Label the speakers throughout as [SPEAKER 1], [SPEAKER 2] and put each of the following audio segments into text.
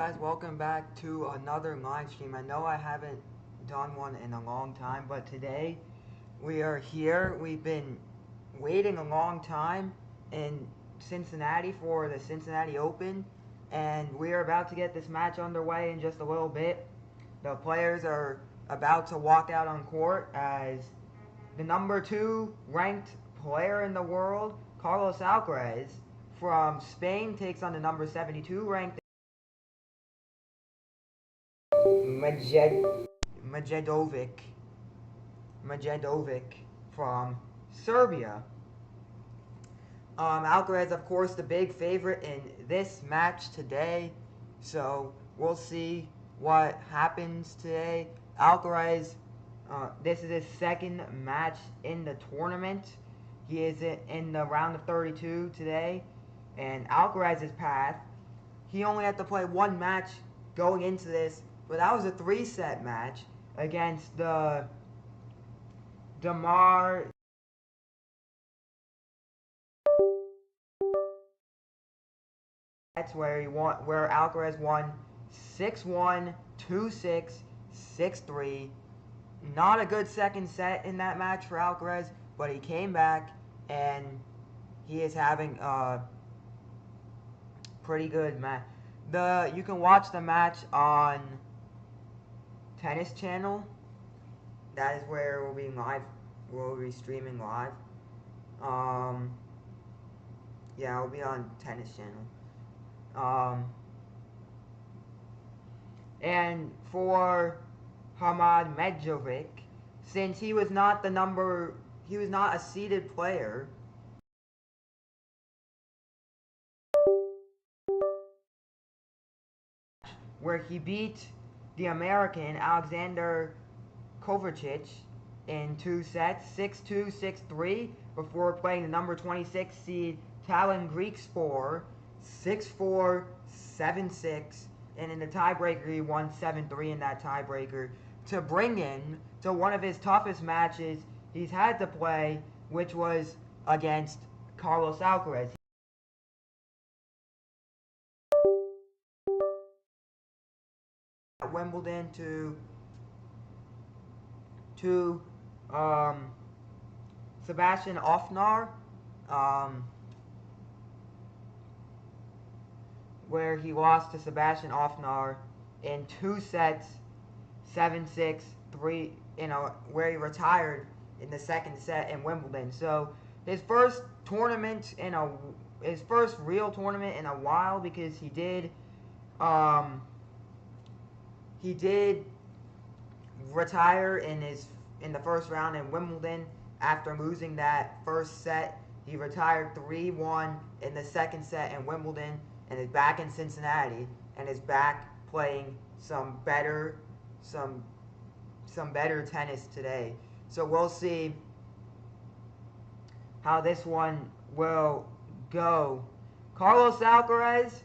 [SPEAKER 1] Guys, welcome back to another live stream. I know I haven't done one in a long time, but today we are here. We've been waiting a long time in Cincinnati for the Cincinnati Open, and we are about to get this match underway in just a little bit. The players are about to walk out on court as the number 2 ranked player in the world, Carlos Alcaraz from Spain, takes on the number 72 ranked Medjedovic from Serbia. Alcaraz, of course, the big favorite in this match today, so we'll see what happens today. Alcaraz, this is his second match in the tournament. He is in the round of 32 today, and Alcaraz's path, he only had to play one match going into this, but that was a 3-set match against the Damar. That's where Alcaraz won 6-1, 2-6, 6-3. Not a good second set in that match for Alcaraz, but he came back and he is having a pretty good match. You can watch the match on Tennis Channel. That is where we'll be live. We'll be streaming live. Yeah, it'll be on Tennis Channel. And for Hamad Medjedovic, since he was not a seeded player, where he beat the American Alexander Kovacic in 2 sets, 6-2, 6-3, before playing the number 26 seed Talon Griekspoor 6-4, 7-6, and in the tiebreaker he won 7-3 in that tiebreaker to bring in to one of his toughest matches he's had to play, which was against Carlos Alcaraz. Wimbledon to Sebastian Ofnar, where he lost to Sebastian Ofnar in 2 sets, 7-6, 3, where he retired in the second set in Wimbledon. So his first real tournament in a while, because he did retire in the first round in Wimbledon after losing that first set. He retired 3-1 in the second set in Wimbledon and is back in Cincinnati and is back playing some better tennis today. So we'll see how this one will go. Carlos Alcaraz,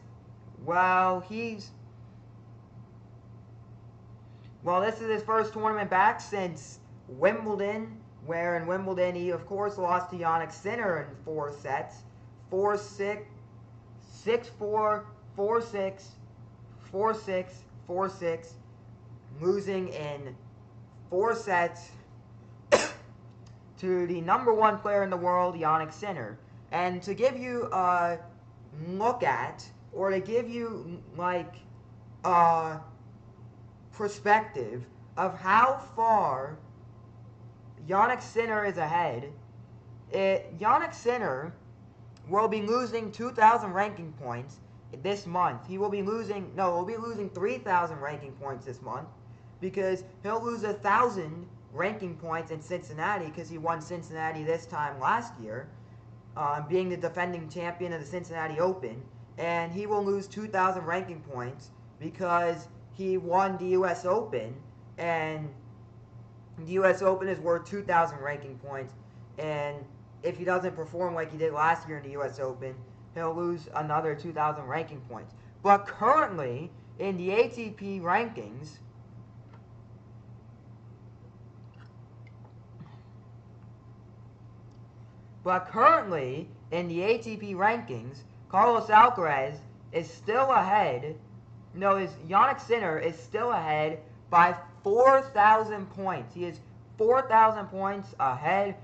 [SPEAKER 1] this is his first tournament back since Wimbledon, where in Wimbledon he, of course, lost to Jannik Sinner in 4 sets. 4-6, 6-4, 4-6, 4-6, 4-6, losing in 4 sets to the number 1 player in the world, Jannik Sinner. And to give you a look at, or to give you, perspective of how far Jannik Sinner is ahead, Jannik Sinner will be losing 2,000 ranking points this month. He'll be losing 3,000 ranking points this month, because he'll lose 1,000 ranking points in Cincinnati, because he won Cincinnati this time last year, being the defending champion of the Cincinnati Open, and he will lose 2,000 ranking points because he won the U.S. Open, and the U.S. Open is worth 2,000 ranking points, and if he doesn't perform like he did last year in the U.S. Open, he'll lose another 2,000 ranking points. But currently, in the ATP rankings, Carlos Alcaraz is still ahead No, is Jannik Sinner is still ahead by 4,000 points. He is 4,000 points ahead.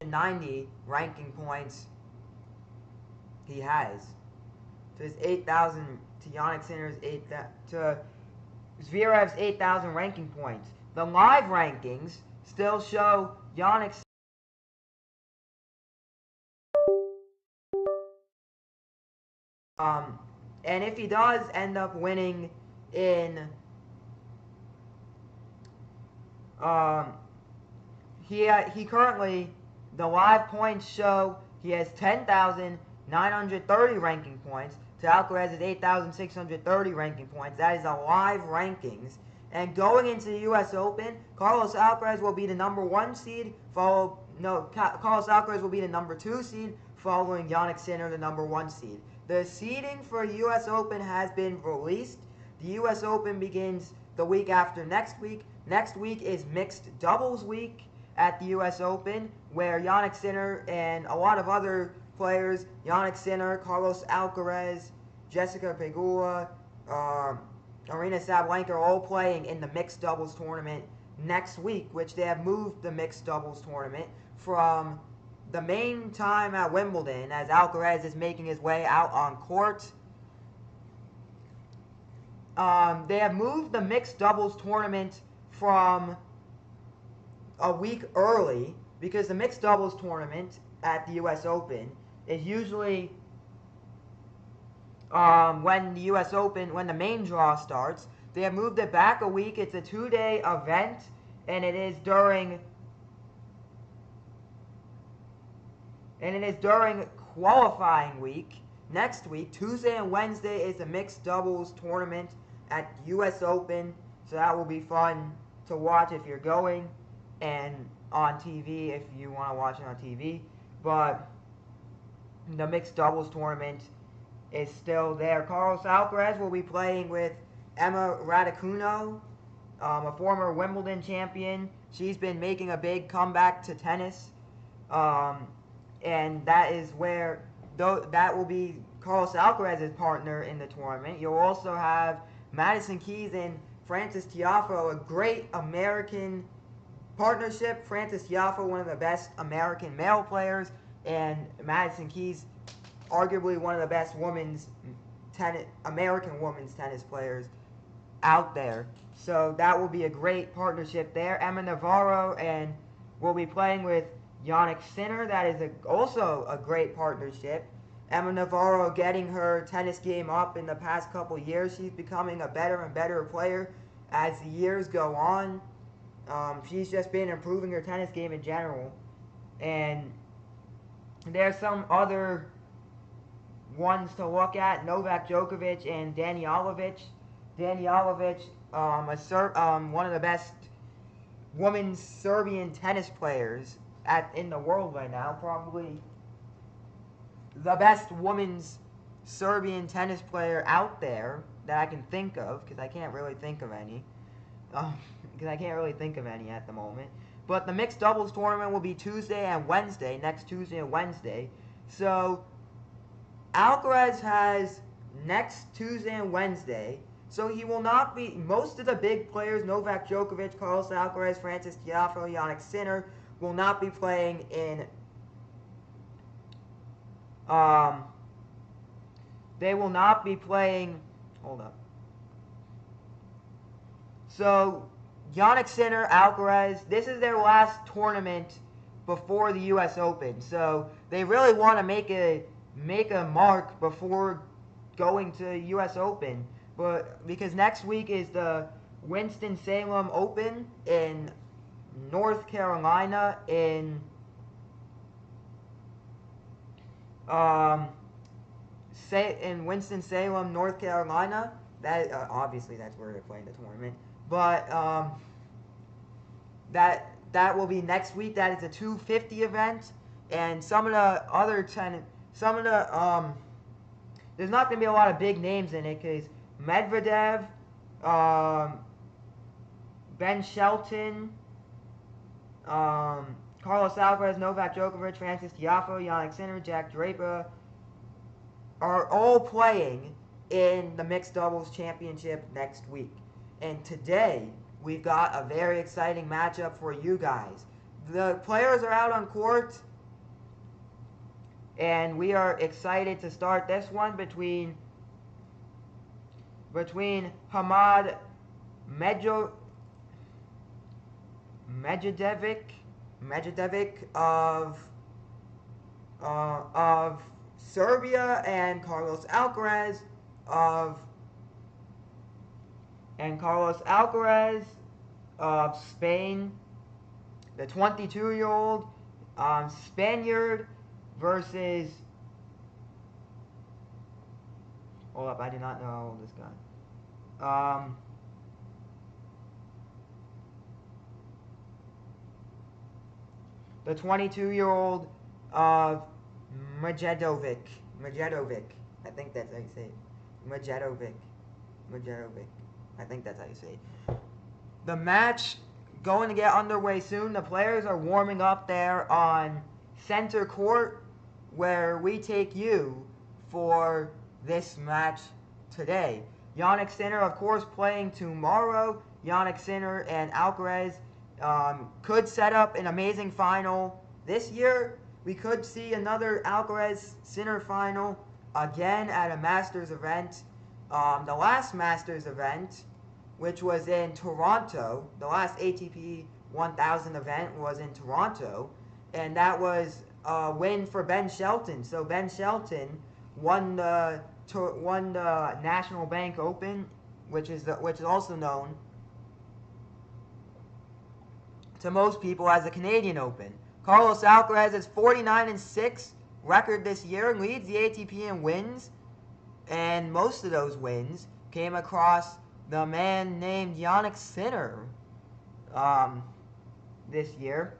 [SPEAKER 1] .90 ranking points he has. So his 8,000 to Jannik Sinner's 8,000 to Zverev's 8,000 ranking points. The live rankings still show Jannik. And if he does end up winning in, he currently, the live points show he has 10,930 ranking points to Alcaraz's 8,630 ranking points. That is the live rankings. And going into the U.S. Open, Carlos Alcaraz will be the number 1 seed, Carlos Alcaraz will be the number 2 seed, following Jannik Sinner, the number 1 seed. The seeding for U.S. Open has been released. The U.S. Open begins the week after next week. Next week is mixed doubles week at the U.S. Open, where Jannik Sinner and a lot of other players, Jannik Sinner, Carlos Alcaraz, Jessica Pegula, Aryna Sabalenka, are all playing in the mixed doubles tournament next week, which they have moved the mixed doubles tournament from the main time at Wimbledon, as Alcaraz is making his way out on court. They have moved the mixed doubles tournament from a week early, because the mixed doubles tournament at the U.S. Open is usually when the U.S. Open, when the main draw starts. They have moved it back a week. It's a 2-day event, and it is during qualifying week. Next week, Tuesday and Wednesday, is the mixed doubles tournament at U.S. Open, so that will be fun to watch if you're going, and on TV if you want to watch it on TV. But the mixed doubles tournament is still there. Carlos Alcaraz will be playing with Emma Raducanu, a former Wimbledon champion. She's been making a big comeback to tennis, and that is where that will be Carlos Alcaraz's partner in the tournament. You'll also have Madison Keys and Frances Tiafoe, a great American partnership. Frances Tiafoe, one of the best American male players, and Madison Keys, arguably one of the best American women's tennis players out there. So that will be a great partnership there. Emma Navarro and will be playing with Jannik Sinner. That is also a great partnership. Emma Navarro getting her tennis game up in the past couple years. She's becoming a better and better player as the years go on. She's just been improving her tennis game in general. And there's some other ones to look at: Novak Djokovic and Danilovic. Danilovic, one of the best women's Serbian tennis players in the world right now, probably the best women's Serbian tennis player out there that I can think of, because I can't really think of any. At the moment. But the mixed doubles tournament will be Tuesday and Wednesday, next Tuesday and Wednesday. So Alcaraz has next Tuesday and Wednesday. So he will not be, most of the big players, Novak Djokovic, Carlos Alcaraz, Frances Tiafoe, Jannik Sinner, will not be playing in, they will not be playing, hold up. So Jannik Sinner, Alcaraz, this is their last tournament before the U.S. Open. So they really want to make a mark before going to the U.S. Open. But because next week is the Winston-Salem Open in North Carolina, in Winston-Salem, North Carolina. That obviously that's where they're playing the tournament. But that will be next week. That is a 250 event, and some of the other there's not going to be a lot of big names in it, because Medvedev, Ben Shelton, Carlos Carlos Alcaraz, Novak Djokovic, Francis Tiafoe, Jannik Sinner, Jack Draper are all playing in the Mixed Doubles Championship next week. And today, we've got a very exciting matchup for you guys. The players are out on court, and we are excited to start this one between Hamad Medjedovic of Serbia and Carlos Alcaraz of Spain. The 22-year-old Spaniard versus, hold up, I do not know how old this guy. The 22-year-old of Medjedovic. I think that's how you say it. Medjedovic. I think that's how you say it. The match going to get underway soon. The players are warming up there on Center Court, where we take you for this match today. Jannik Sinner, of course, playing tomorrow. Jannik Sinner and Alcaraz could set up an amazing final this year. We could see another Alcaraz-Sinner final again at a Masters event. The last Masters event, which was in Toronto, the last ATP 1000 event was in Toronto, and that was a win for Ben Shelton. So Ben Shelton won the National Bank Open, which is also known to most people as the Canadian Open. Carlos Alcaraz has 49-6 record this year and leads the ATP in wins, and most of those wins came across the man named Jannik Sinner this year.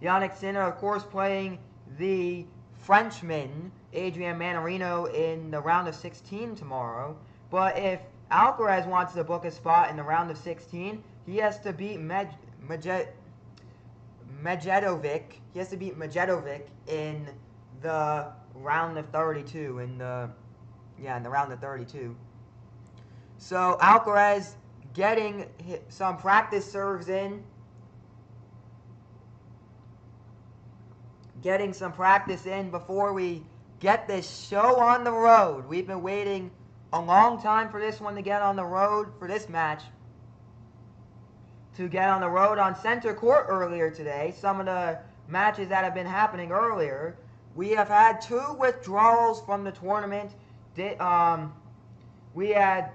[SPEAKER 1] Jannik Sinner, of course, playing the Frenchman Adrian Manarino in the round of 16 tomorrow. But if Alcaraz wants to book a spot in the round of 16, he has to beat Medjedovic. He has to beat Medjedovic in the round of 32. In the round of 32. So Alcaraz getting some practice serves in. Getting some practice in before we get this show on the road. We've been waiting a long time for this one to get on the road, for this match to get on the road on Center Court earlier today. Some of the matches that have been happening earlier, we have had 2 withdrawals from the tournament. We had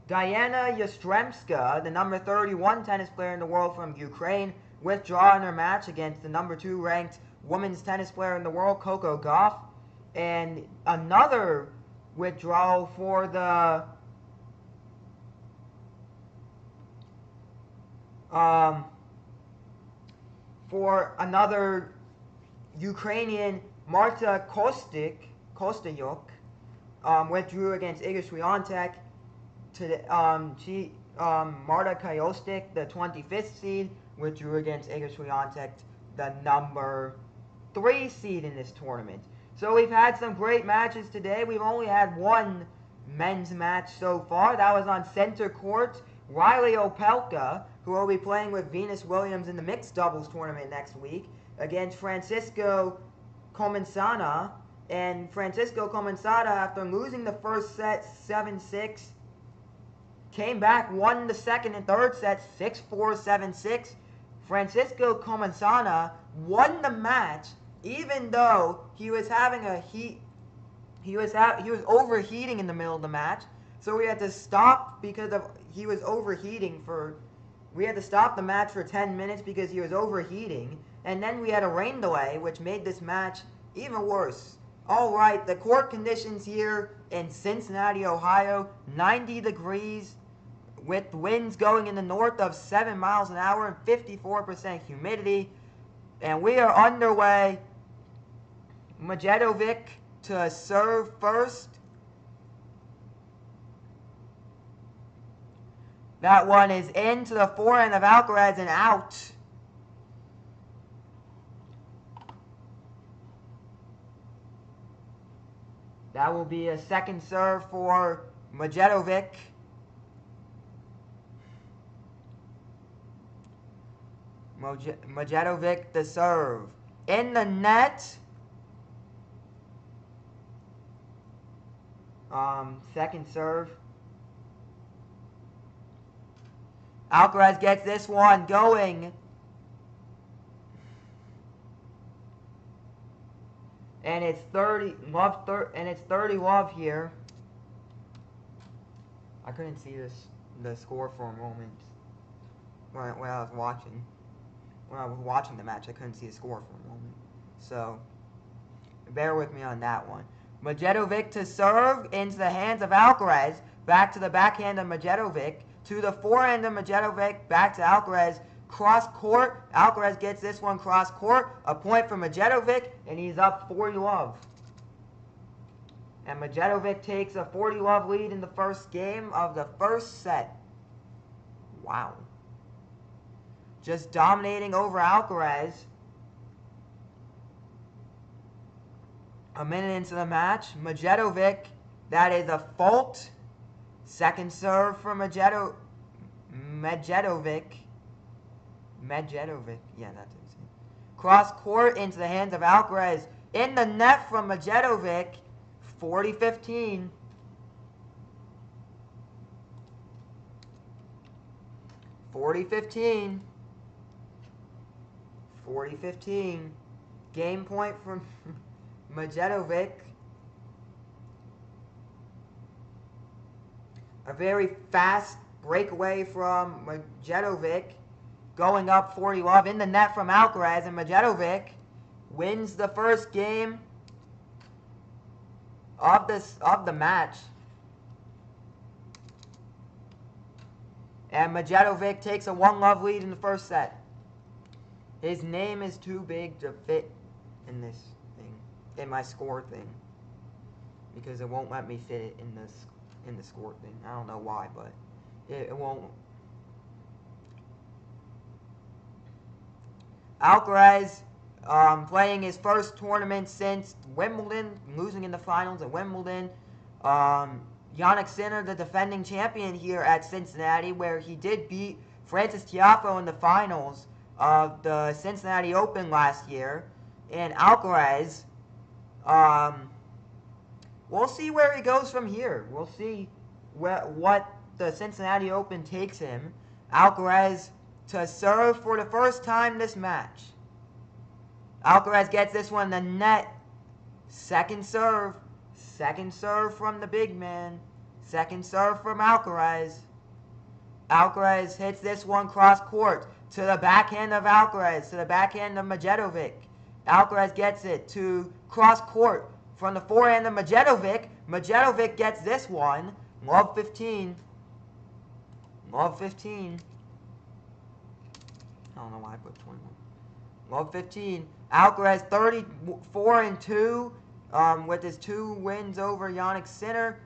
[SPEAKER 1] Diana Yastremska, the number 31 tennis player in the world from Ukraine, withdraw in her match against the number 2 ranked women's tennis player in the world, Coco Gauff. And another withdrawal for the for another Ukrainian, Marta Kostyuk, withdrew against Iga Swiatek. Marta Kostyuk, the 25th seed, withdrew against Iga Swiatek, the number 3 seed in this tournament. So we've had some great matches today. We've only had one men's match so far. That was on Center Court. Riley Opelka, who will be playing with Venus Williams in the mixed doubles tournament next week, against Francisco Comensana. And Francisco Comensana, after losing the first set 7-6, came back, won the second and third sets 6-4, 7-6. Francisco Comensana won the match, even though he was having he was overheating in the middle of the match. So we had to stop because he was overheating we had to stop the match for 10 minutes because he was overheating. And then we had a rain delay, which made this match even worse. All right, the court conditions here in Cincinnati, Ohio, 90 degrees with winds going in the north of 7 miles an hour and 54% humidity. And we are underway. Medjedovic to serve first. That one is into the forehand of Alcaraz and out. That will be a second serve for Medjedovic. Medjedovic the serve. In the net. Second serve. Alcaraz gets this one going. And it's 30 love here. I couldn't see the score for a moment when I was watching. When I was watching the match, I couldn't see the score for a moment. So bear with me on that one. Medjedovic to serve into the hands of Alcaraz. Back to the backhand of Medjedovic. To the forehand of Medjedovic. Back to Alcaraz. Cross court. Alcaraz gets this one cross court. A point for Medjedovic, and he's up 40-love. And Medjedovic takes a 40-love lead in the first game of the first set. Wow. Just dominating over Alcaraz. A minute into the match. Medjedovic, that is a fault. Second serve for Medjedovic. Medjedovic, yeah, that's it. Cross court into the hands of Alcaraz. In the net from Medjedovic. 40-15. 40-15. 40-15. Game point from Medjedovic. A very fast breakaway from Medjedovic. Going up 40-love in the net from Alcaraz, and Medjedovic wins the first game of the match. And Medjedovic takes a 1-love lead in the first set. His name is too big to fit in this thing, in my score thing, because it won't let me fit it in the score thing. I don't know why, but it won't. Alcaraz playing his first tournament since Wimbledon, losing in the finals at Wimbledon. Jannik Sinner, the defending champion here at Cincinnati, where he did beat Frances Tiafoe in the finals of the Cincinnati Open last year. And Alcaraz, we'll see where he goes from here. We'll see what the Cincinnati Open takes him. Alcaraz to serve for the first time this match. Alcaraz gets this one in the net. Second serve. Second serve from the big man. Second serve from Alcaraz. Alcaraz hits this one cross court to the backhand of Alcaraz, to the backhand of Medjedovic. Alcaraz gets it to cross court from the forehand of Medjedovic. Medjedovic gets this one. Love 15. Love 15. I don't know why I put 21. Love 15. Alcaraz 34-2 with his 2 wins over Jannik Sinner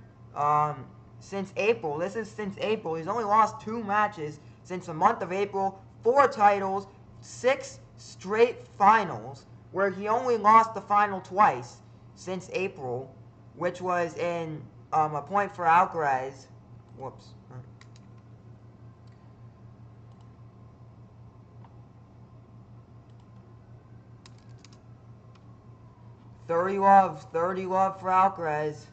[SPEAKER 1] since April. This is since April. He's only lost 2 matches since the month of April. 4 titles, 6 straight finals, where he only lost the final twice since April, which was in a point for Alcaraz. Whoops. 30-love for Alcaraz.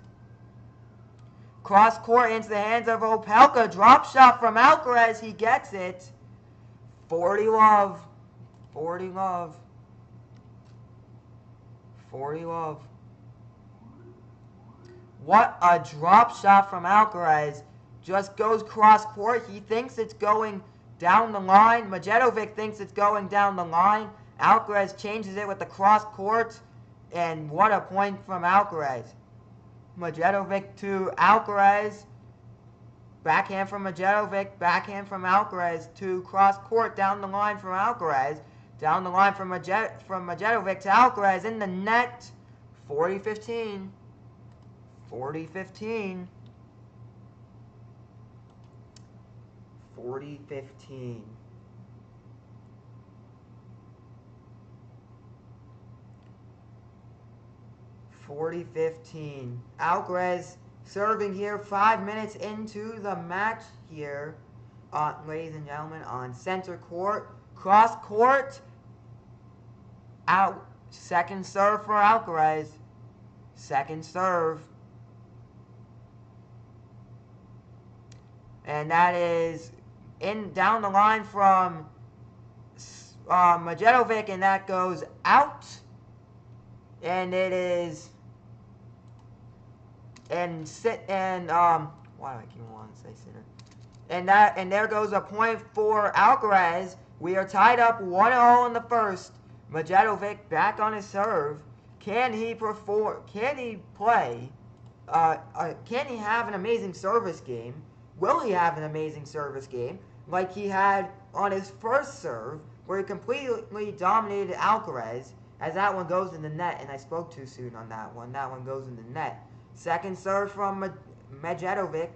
[SPEAKER 1] Cross court into the hands of Opelka. Drop shot from Alcaraz. He gets it. 40-love. 40-love. 40-love. What a drop shot from Alcaraz. Just goes cross court. He thinks it's going down the line. Medjedovic thinks it's going down the line. Alcaraz changes it with the cross court. And what a point from Alcaraz. Medjedovic to Alcaraz. Backhand from Medjedovic. Backhand from Alcaraz to cross court down the line from Alcaraz. Down the line from Medjedovic to Alcaraz in the net. 40-15. 40-15. 40-15. 40-15. Alcaraz serving here 5 minutes into the match here, ladies and gentlemen, on center court. Cross court. Out. Second serve for Alcaraz. Second serve. And that is down the line from Medjedovic, and that goes out. And it is why do I keep wanting to say sitter? And there goes a point for Alcaraz. We are tied up 1-0 in the first. Medjedovic back on his serve. Can he perform? Can he play? Can he have an amazing service game? Will he have an amazing service game like he had on his first serve, where he completely dominated Alcaraz, as that one goes in the net, and I spoke too soon on that one. That one goes in the net. Second serve from Medjedovic.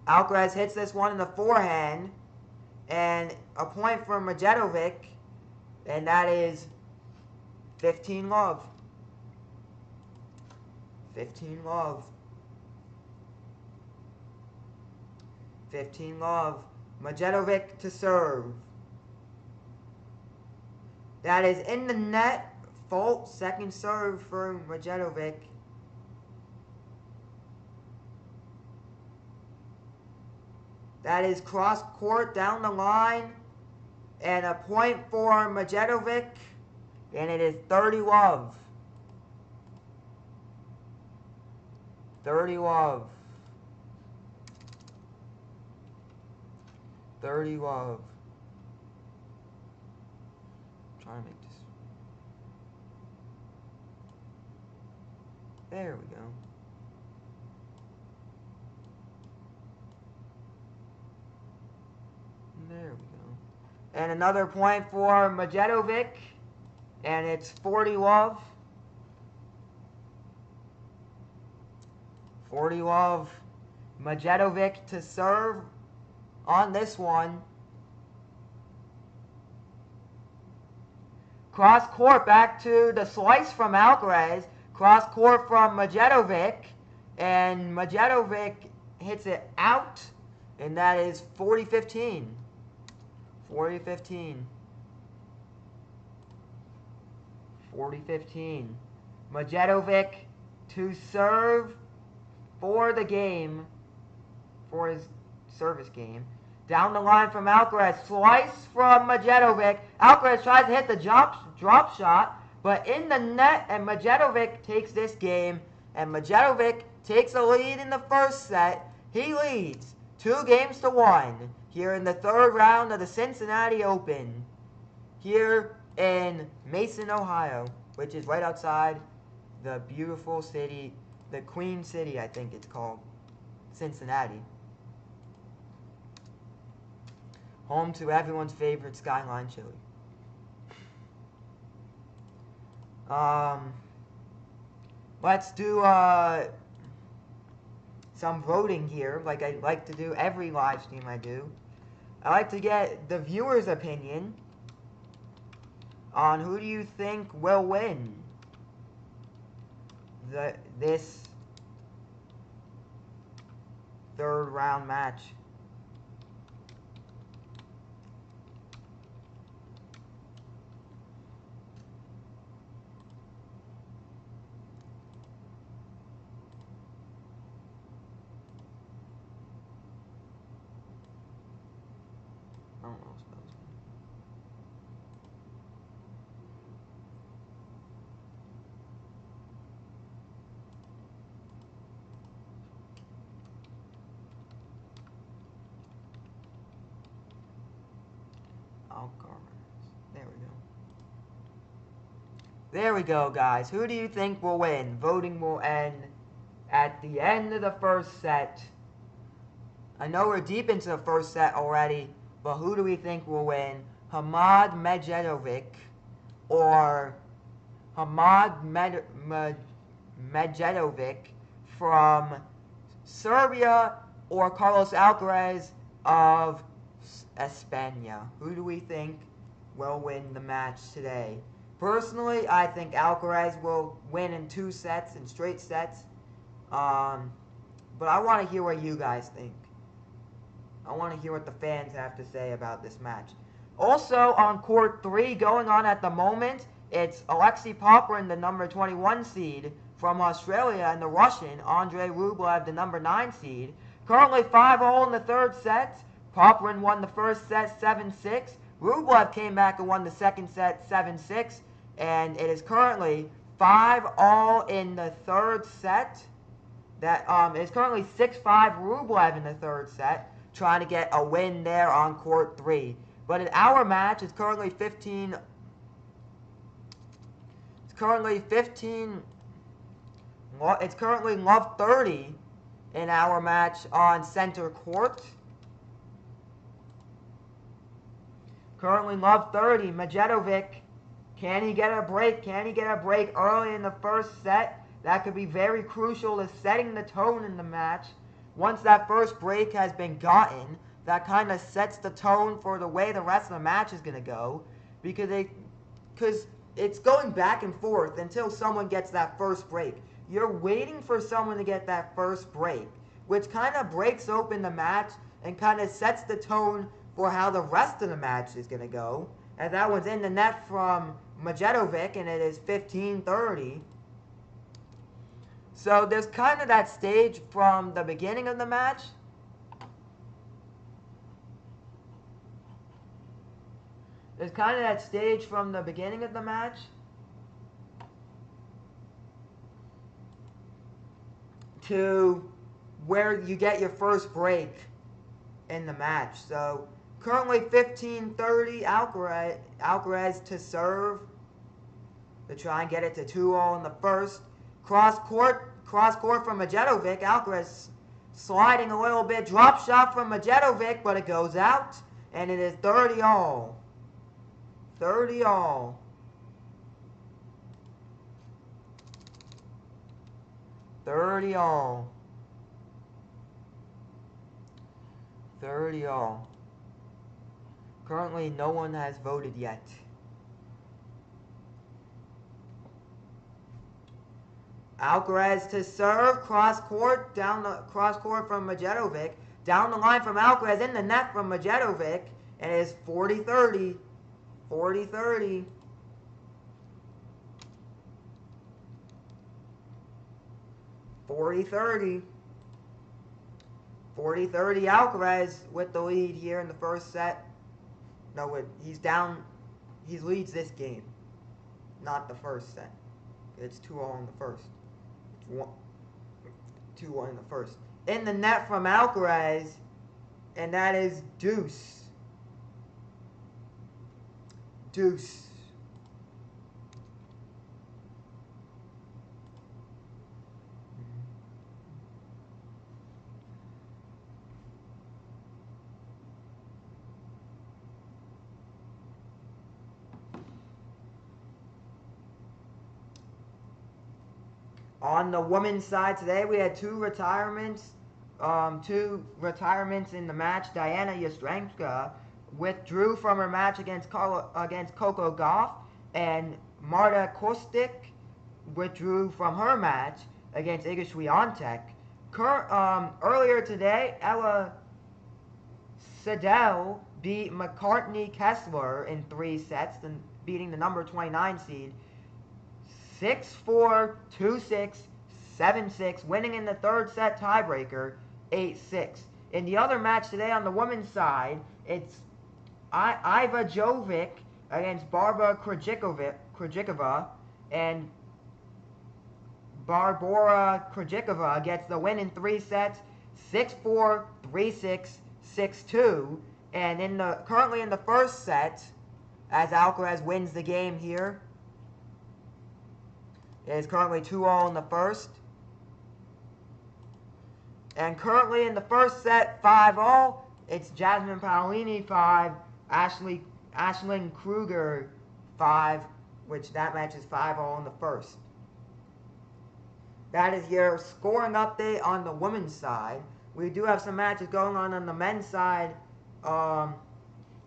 [SPEAKER 1] Alcaraz hits this one in the forehand, and a point for Medjedovic, and that is 15-love. 15-love. 15-love. Medjedovic to serve. That is in the net. Fault. Second serve for Medjedovic. That is cross court down the line. And a point for Medjedovic. And it is 30-love. 30-love. 30-love. Trying to make this. There we go. There we go. And another point for Medjedovic. And it's 40-love. 40-love. Medjedovic to serve on this one. Cross court back to the slice from Alcaraz. Cross court from Medjedovic. And Medjedovic hits it out. And that is 40-15. 40-15. 40-15. Medjedovic to serve for the game. For his service game. Down the line from Alcaraz. Slice from Medjedovic. Alcaraz tries to hit the drop shot, but in the net, and Medjedovic takes this game. And Medjedovic takes a lead in the first set. He leads 2-1 here in the third round of the Cincinnati Open. Here in Mason, Ohio, which is right outside the beautiful city, the Queen City, I think it's called, Cincinnati. Home to everyone's favorite Skyline chili. Let's do some voting here, like I like to do every live stream I do. I like to get the viewer's opinion on who do you think will win this third round match. There we go. There we go, guys. Who do you think will win? Voting will end at the end of the first set. I know we're deep into the first set already, but who do we think will win? Hamad Medjedovic or Hamad Medjedovic from Serbia, or Carlos Alcaraz of España? Who do we think will win the match today? Personally, I think Alcaraz will win in 2 sets, in straight sets. But I want to hear what you guys think. I want to hear what the fans have to say about this match. Also, on court 3, going on at the moment, it's Alexei Popyrin, the number 21 seed from Australia, and the Russian, Andrei Rublev, the number 9 seed. Currently 5-0 in the third set. Popyrin won the first set 7-6. Rublev came back and won the second set 7-6. And it is currently 5-all in the third set. That is currently 6-5 Rublev in the third set, trying to get a win there on court 3. But in our match, it's currently 15. It's currently 15. It's currently love 30 in our match on center court. Currently love 30. Medjedovic, can he get a break? Can he get a break early in the first set? That could be very crucial to setting the tone in the match. Once that first break has been gotten, that kind of sets the tone for the way the rest of the match is going to go. Because it's going back and forth until someone gets that first break. You're waiting for someone to get that first break, which kind of breaks open the match and kind of sets the tone for how the rest of the match is going to go. And that one's in the net from Medjedovic, and it is 15-30. So there's kind of that stage from the beginning of the match. There's kind of that stage from the beginning of the match to where you get your first break in the match. So currently 15-30, Alcaraz to serve to try and get it to 2-all in the first. Cross court from Medjedovic. Alcaraz sliding a little bit. Drop shot from Medjedovic, but it goes out. And it is 30-all. 30-all. 30-all. 30-all. Currently, no one has voted yet. Alcaraz to serve, cross court from Medjedovic, down the line from Alcaraz, in the net from Medjedovic, and it is 40-30, 40-30. 40-30. 40-30 Alcaraz with the lead here in the first set. No, he's down. He leads this game, not the first set. It's 2-all in the first. 2-1 in the first. In the net from Alcaraz, and that is deuce. Deuce. On the women's side today, we had two retirements in the match. Diana Yastremska withdrew from her match against Coco Gauff, and Marta Kostic withdrew from her match against Iga Swiatek. Earlier today, Ella Sedel beat McCartney Kessler in 3 sets, beating the number 29 seed. 6-4, 2-6, 7-6, winning in the third set tiebreaker, 8-6. In the other match today on the women's side, it's Iva Jovic against Barbara Krejcikova, and Barbora Krejcikova gets the win in 3 sets, 6-4, 3-6, 6-2. And currently in the first set, as Alcaraz wins the game here, it is currently 2-all in the first. And currently in the first set, 5-all. It's Jasmine Paolini 5, Ashlyn Kruger 5, which that match is 5-all in the first. That is your scoring update on the women's side. We do have some matches going on the men's side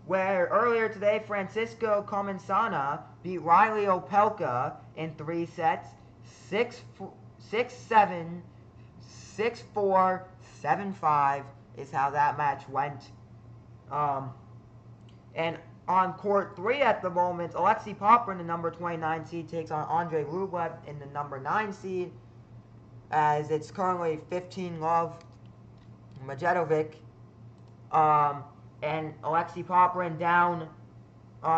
[SPEAKER 1] where earlier today Francisco Comencana beat Riley Opelka in 3 sets, 6-7, 6-4, 7-5 is how that match went. And on court 3 at the moment, Alexei Popyrin, the number 29 seed, takes on Andrei Rublev in the number 9 seed, as it's currently 15-love Medjedovic. And Alexei Popyrin down,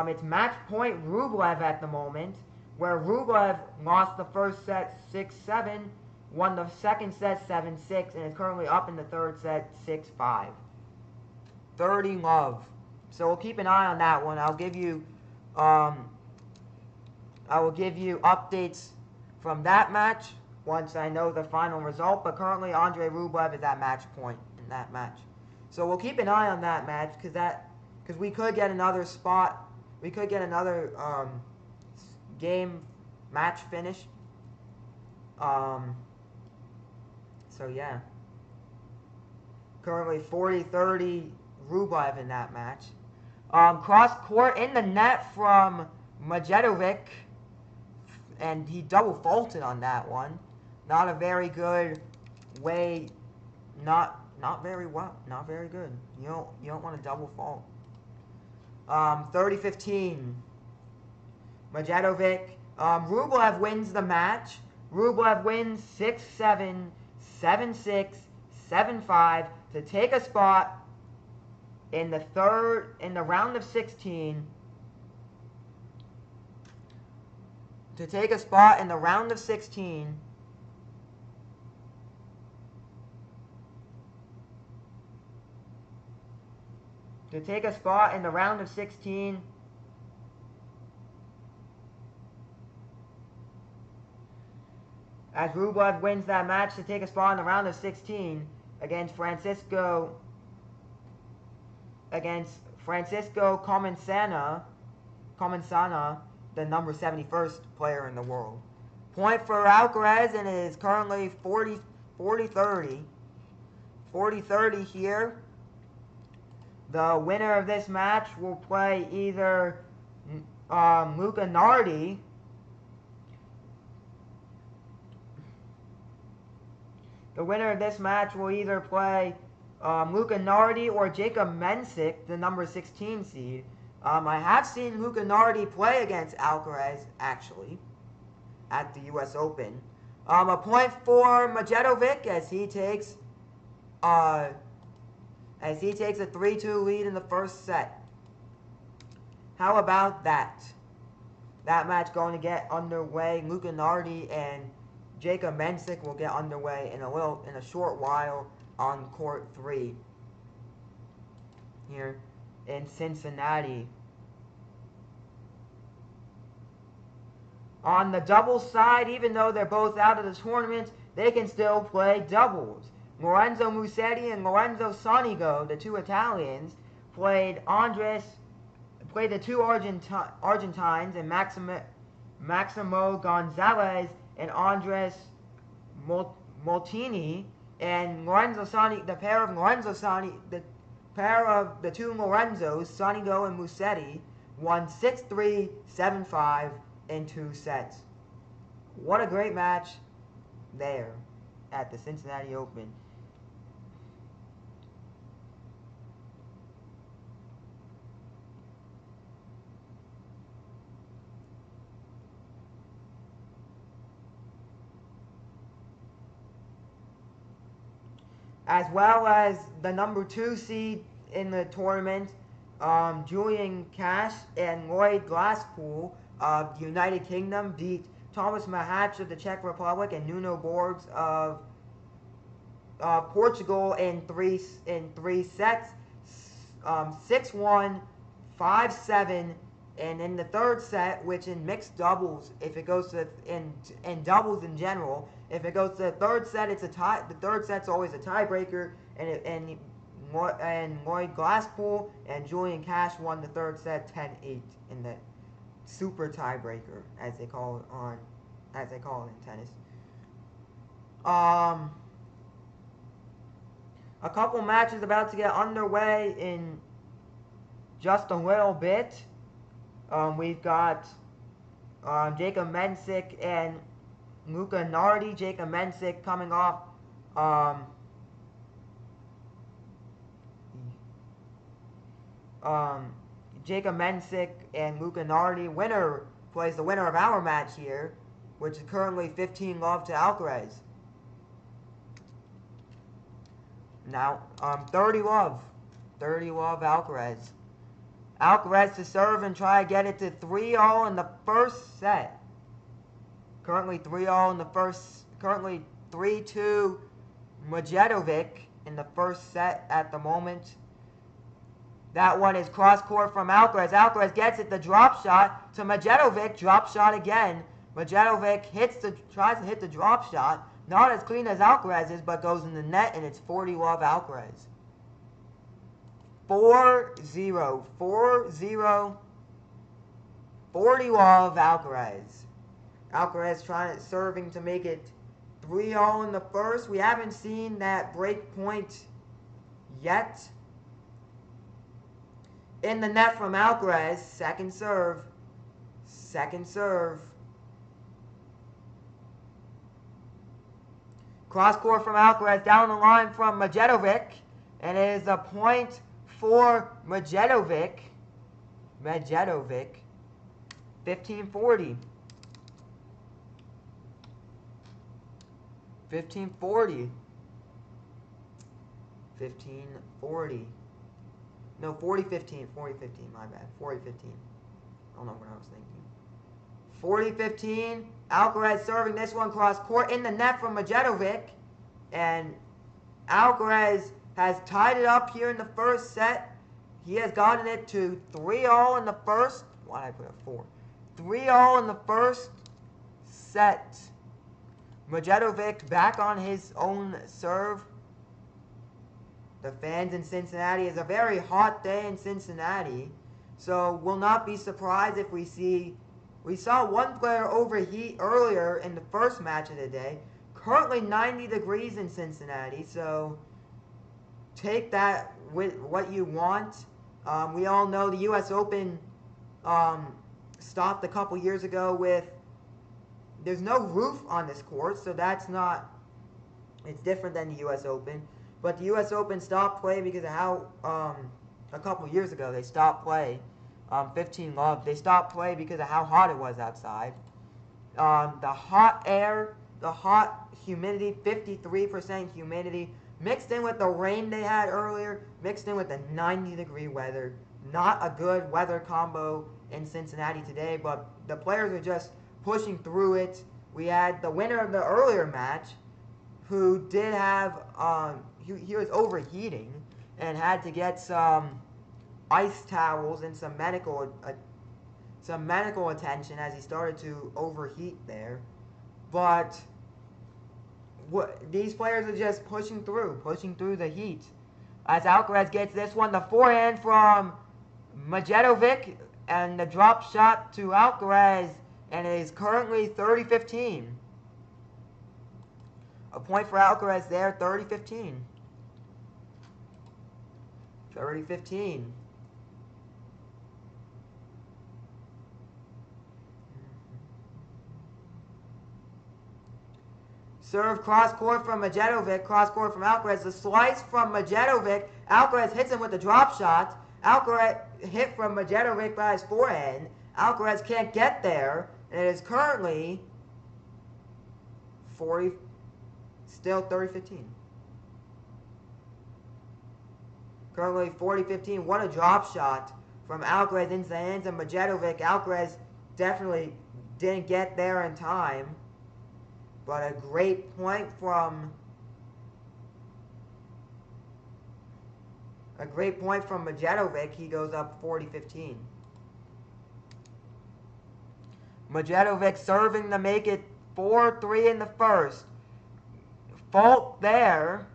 [SPEAKER 1] it's match point Rublev at the moment, where Rublev lost the first set 6-7, won the second set 7-6, and is currently up in the third set 6-5. 30-love. So we'll keep an eye on that one. I will give you updates from that match once I know the final result. But currently, Andrei Rublev is at match point in that match. So we'll keep an eye on that match because we could get another spot. We could get another game match finish. So yeah. Currently 40-30 Rublev in that match. Cross court in the net from Medjedovic, and he double faulted on that one. Not a very good way. Not very well. Not very good. You don't want to double fault. 30-15. Medjedovic. Rublev wins the match. Rublev wins 6-7, 7-6, 7-5 to take a spot in the round of 16. To take a spot in the round of 16. To take a spot in the round of 16. As Rublev wins that match to take a spot in the round of 16 against Francisco Comencana, the number 71st player in the world. Point for Alcaraz, and it is currently 40-30. 40-30 here. The winner of this match will play either Luca Nardi. The winner of this match will either play Luca Nardi or Jacob Mensik, the number 16 seed. I have seen Luca Nardi play against Alcaraz, actually, at the U.S. Open. A point for Medjedovic as he takes a 3-2 lead in the first set. How about that? That match going to get underway. Luca Nardi and Jacob Mensik will get underway in a short while on court 3 here in Cincinnati. On the doubles side, even though they're both out of the tournament, they can still play doubles. Lorenzo Musetti and Lorenzo Sonigo, the two Italians, played the two Argentines, and Maximo Gonzalez and Andres Molteni, and the pair of the two Lorenzos, Sonigo and Musetti, won 6-3, 7-5 in 2 sets. What a great match there at the Cincinnati Open. As well as the number 2 seed in the tournament, Julian Cash and Lloyd Glasspool of the United Kingdom beat Thomas Mahatch of the Czech Republic and Nuno Borges of Portugal in three sets, 6-1, 5-7, and in the third set, which in mixed doubles, if it goes to in doubles in general, if it goes to the third set, it's a tie. The third set's always a tiebreaker, and Lloyd Glasspool and Julian Cash won the third set 10-8 in the super tiebreaker, as they call it in tennis. A couple matches about to get underway in just a little bit. We've got Jacob Mensik and Luca Nardi. Jacob Mensik coming off Jacob Mensik and Luca Nardi. Winner plays the winner of our match here, which is currently 15-love to Alcaraz. Now, 30-love. 30-love Alcaraz. Alcaraz to serve and try to get it to 3-0 in the first set. Currently 3-0 in the first. Currently 3-2 Medjedovic in the first set at the moment. That one is cross court from Alcaraz. Alcaraz gets it, the drop shot to Medjedovic. Drop shot again. Medjedovic tries to hit the drop shot. Not as clean as Alcaraz is, but goes in the net, and it's 40-love Alcaraz. 4-0. 4-0. 40-love Alcaraz. Alcaraz serving to make it 3-0 in the first. We haven't seen that break point yet. In the net from Alcaraz. Second serve. Second serve. Cross court from Alcaraz. Down the line from Medjedovic. And it is a point for Medjedovic. Medjedovic. 15-40. 15-40. 15-40. No, 40-15. 40-15, my bad. 40-15. I don't know what I was thinking. 40-15. Alcaraz serving this one cross court in the net from Medjedovic. And Alcaraz has tied it up here in the first set. He has gotten it to 3-0 in the first. Why did I put a 4? 3-0 in the first set. Medjedovic back on his own serve. The fans in Cincinnati. It's a very hot day in Cincinnati. So we'll not be surprised if we saw one player overheat earlier in the first match of the day. Currently 90 degrees in Cincinnati. So take that with what you want. We all know the U.S. Open stopped a couple years ago with, there's no roof on this court, so that's not, it's different than the U.S. Open. But the U.S. Open stopped play because of how, a couple years ago, they stopped play. 15-love. They stopped play because of how hot it was outside. The hot air, the hot humidity, 53% humidity, mixed in with the rain they had earlier, mixed in with the 90-degree weather. Not a good weather combo in Cincinnati today, but the players are just pushing through it. We had the winner of the earlier match, who did have, he was overheating and had to get some ice towels and some medical attention as he started to overheat there. But these players are just pushing through the heat. As Alcaraz gets this one, the forehand from Medjedovic and the drop shot to Alcaraz, and it is currently 30-15. A point for Alcaraz there, 30-15. 30-15. Serve cross court from Medjedovic, cross court from Alcaraz. The slice from Medjedovic. Alcaraz hits him with the drop shot. Alcaraz hit from Medjedovic by his forehand. Alcaraz can't get there. And it is currently 40, still 30-15. Currently 40-15. What a drop shot from Alcaraz into the hands of Medjedovic. Alcaraz definitely didn't get there in time. But a great point from Medjedovic. He goes up 40-15. Medjedovic serving to make it 4-3 in the first. Fault there.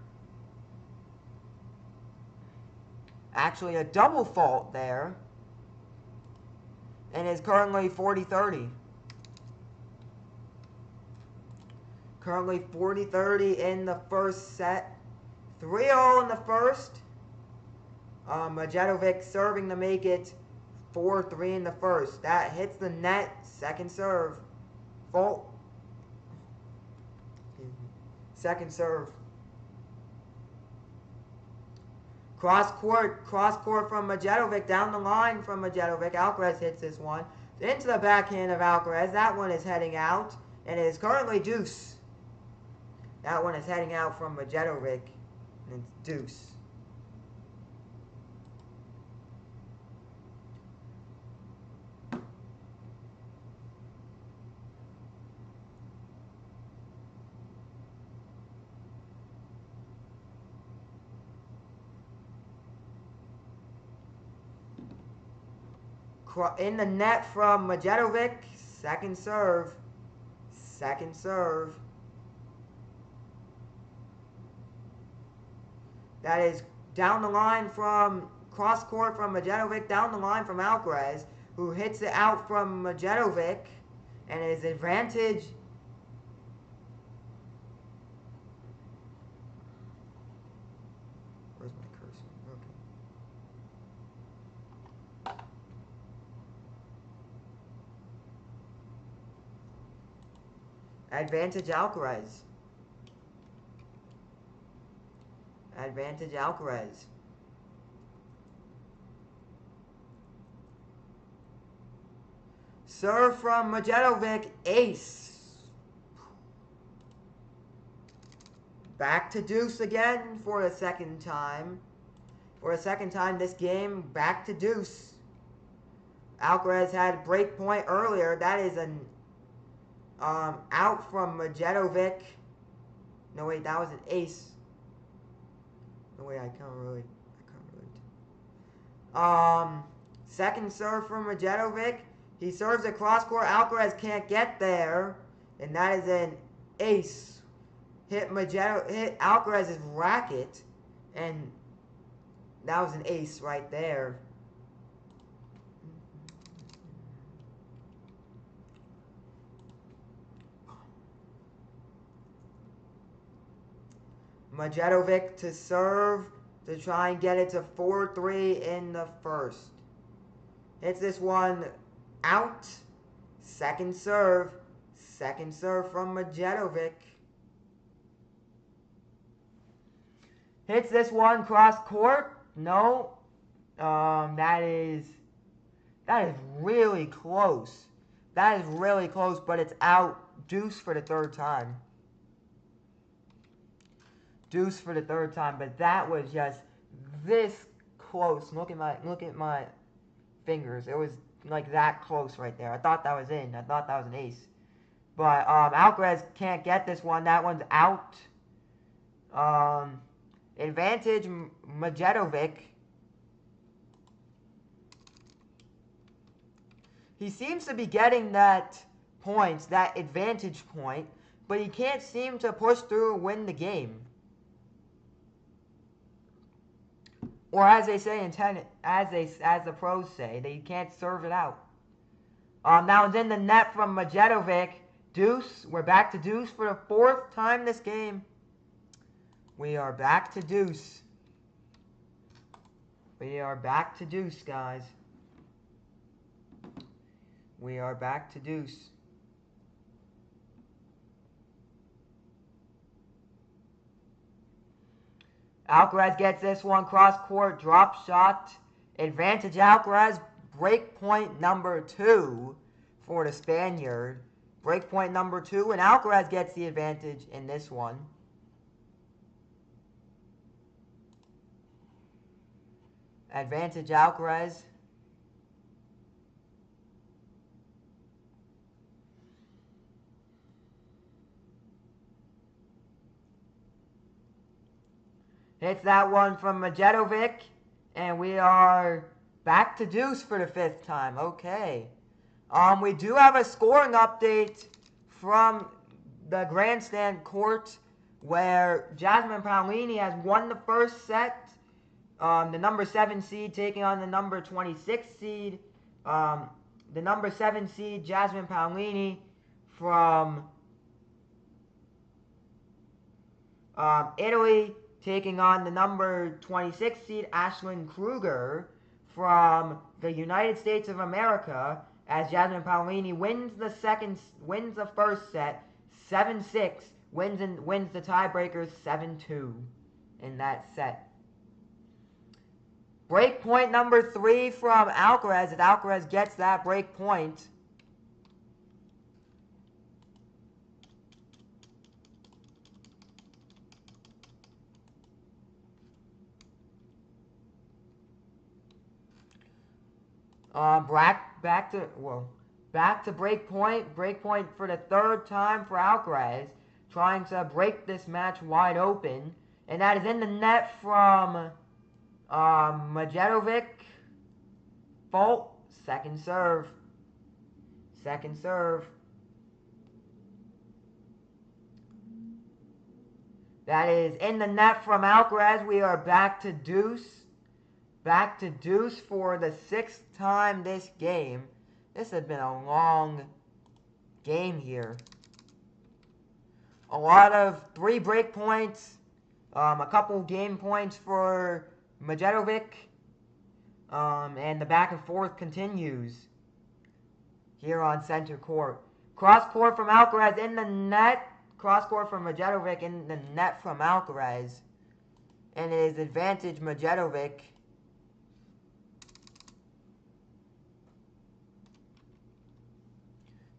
[SPEAKER 1] Actually, a double fault there. And is currently 40-30. Currently 40-30 in the first set. 3-0 in the first. Medjedovic serving to make it 4-3 in the first. That hits the net. Second serve. Fault. Second serve. Cross court from Medjedovic, down the line from Medjedovic. Alcaraz hits this one. Into the backhand of Alcaraz. That one is heading out, and it is currently deuce. That one is heading out from Medjedovic, and it's deuce. In the net from Medjedovic, second serve. Second serve. That is down the line from cross court from Medjedovic, down the line from Alcaraz, who hits it out from Medjedovic, and his advantage. Where's my cursor? Okay. Advantage Alcaraz. Advantage Alcaraz. Serve from Medjedovic, ace. Back to deuce again for a second time. For a second time this game, back to deuce. Alcaraz had break point earlier. That is an out from Medjedovic. No wait, that was an ace. No wait, I can't really. Second serve from Medjedovic. He serves across court. Alcaraz can't get there, and that is an ace. Hit Alcaraz's racket, and that was an ace right there. Medjedovic to serve to try and get it to 4-3 in the first. Hits this one out. Second serve. Second serve from Medjedovic. Hits this one cross court. No. That is really close. That is really close, but it's out. Deuce for the third time. Deuce for the third time, but that was just this close. Look at my fingers. It was like that close right there. I thought that was in. I thought that was an ace. But Alcaraz can't get this one. That one's out. Advantage Medjedovic. He seems to be getting that points, that advantage point, but he can't seem to push through and win the game. Or as they say in tennis, as the pros say, that you can't serve it out. Now it's in the net from Medjedovic. Deuce. We're back to deuce for the fourth time this game. We are back to deuce. We are back to deuce, guys. We are back to deuce. Alcaraz gets this one, cross court, drop shot. Advantage Alcaraz, break point number 2 for the Spaniard. Break point number 2, and Alcaraz gets the advantage in this one. Advantage Alcaraz. Hits that one from Medjedovic, and we are back to deuce for the 5th time. Okay. We do have a scoring update from the grandstand court where Jasmine Paolini has won the first set. The number 7 seed taking on the number 26 seed. The number 7 seed, Jasmine Paolini from Italy, taking on the number 26 seed Ashlyn Kruger from the United States of America, as Jasmine Paolini wins the first set 7-6, wins the tiebreakers 7-2 in that set. Break point number 3 from Alcaraz, as Alcaraz gets that break point. Back to break point. Break point for the 3rd time for Alcaraz, trying to break this match wide open, and that is in the net from Medjedovic. Fault. Second serve. That is in the net from Alcaraz. We are back to deuce. Back to deuce for the 6th time this game. This has been a long game here. A lot of 3 break points. A couple game points for Medjedovic. And the back and forth continues here on center court. Cross court from Alcaraz in the net. Cross court from Medjedovic in the net from Alcaraz. And it is advantage Medjedovic.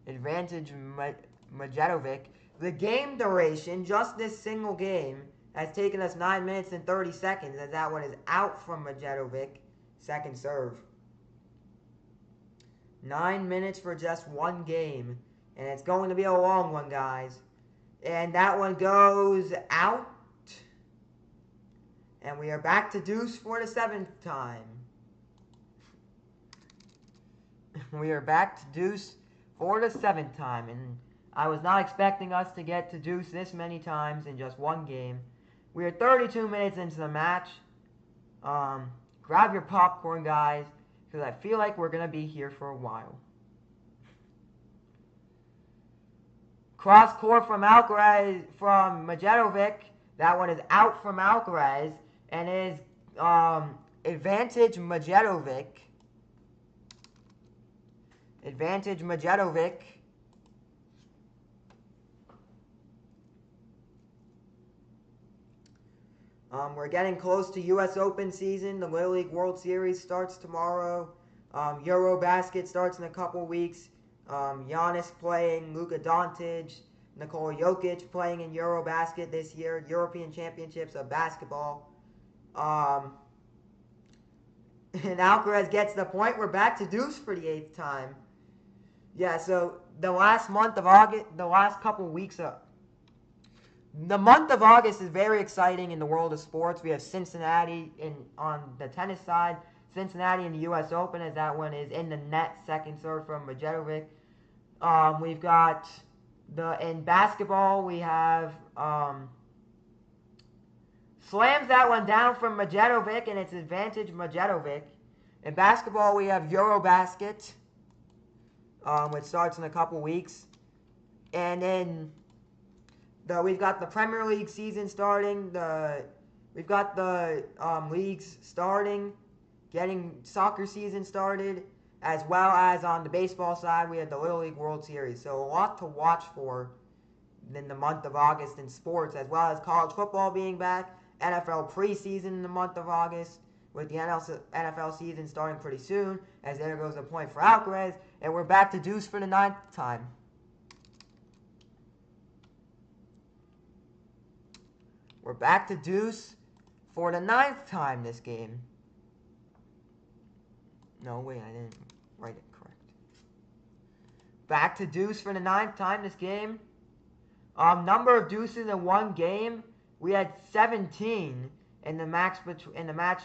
[SPEAKER 1] Advantage Medjedovic. The game duration, just this single game, has taken us 9 minutes and 30 seconds, as that one is out from Medjedovic. Second serve. 9 minutes for just one game. And it's going to be a long one, guys. And that one goes out. And we are back to deuce for the 7th time. We are back to deuce for the 7th time. And I was not expecting us to get to deuce this many times in just one game. We are 32 minutes into the match. Grab your popcorn, guys, because I feel like we're going to be here for a while. Cross court from Alcaraz, from Medjedovic. That one is out from Alcaraz, and is advantage Medjedovic. Advantage Medjedovic. We're getting close to U.S. Open season. The Little League World Series starts tomorrow. Eurobasket starts in a couple weeks. Giannis playing, Luka Doncic, Nikola Jokic playing in Eurobasket this year. European Championships of basketball. And Alcaraz gets the point. We're back to deuce for the 8th time. Yeah, so the last month of August, the last couple weeks of... The month of August is very exciting in the world of sports. We have Cincinnati on the tennis side. Cincinnati in the U.S. Open, as that one is in the net. Second serve from Medjedovic. We've got in basketball, we have slams that one down from Medjedovic, and it's advantage Medjedovic. In basketball, we have Eurobasket, which starts in a couple weeks. And then we've got the Premier League season starting. We've got the leagues starting, getting soccer season started, as well as on the baseball side, we have the Little League World Series. So a lot to watch for in the month of August in sports, as well as college football being back, NFL preseason in the month of August, with the NFL season starting pretty soon, as there goes a point for Alcaraz, and we're back to deuce for the 9th time. We're back to deuce for the 9th time this game. No, wait, I didn't write it correct. Back to deuce for the 9th time this game. Number of deuces in one game, we had 17 in the match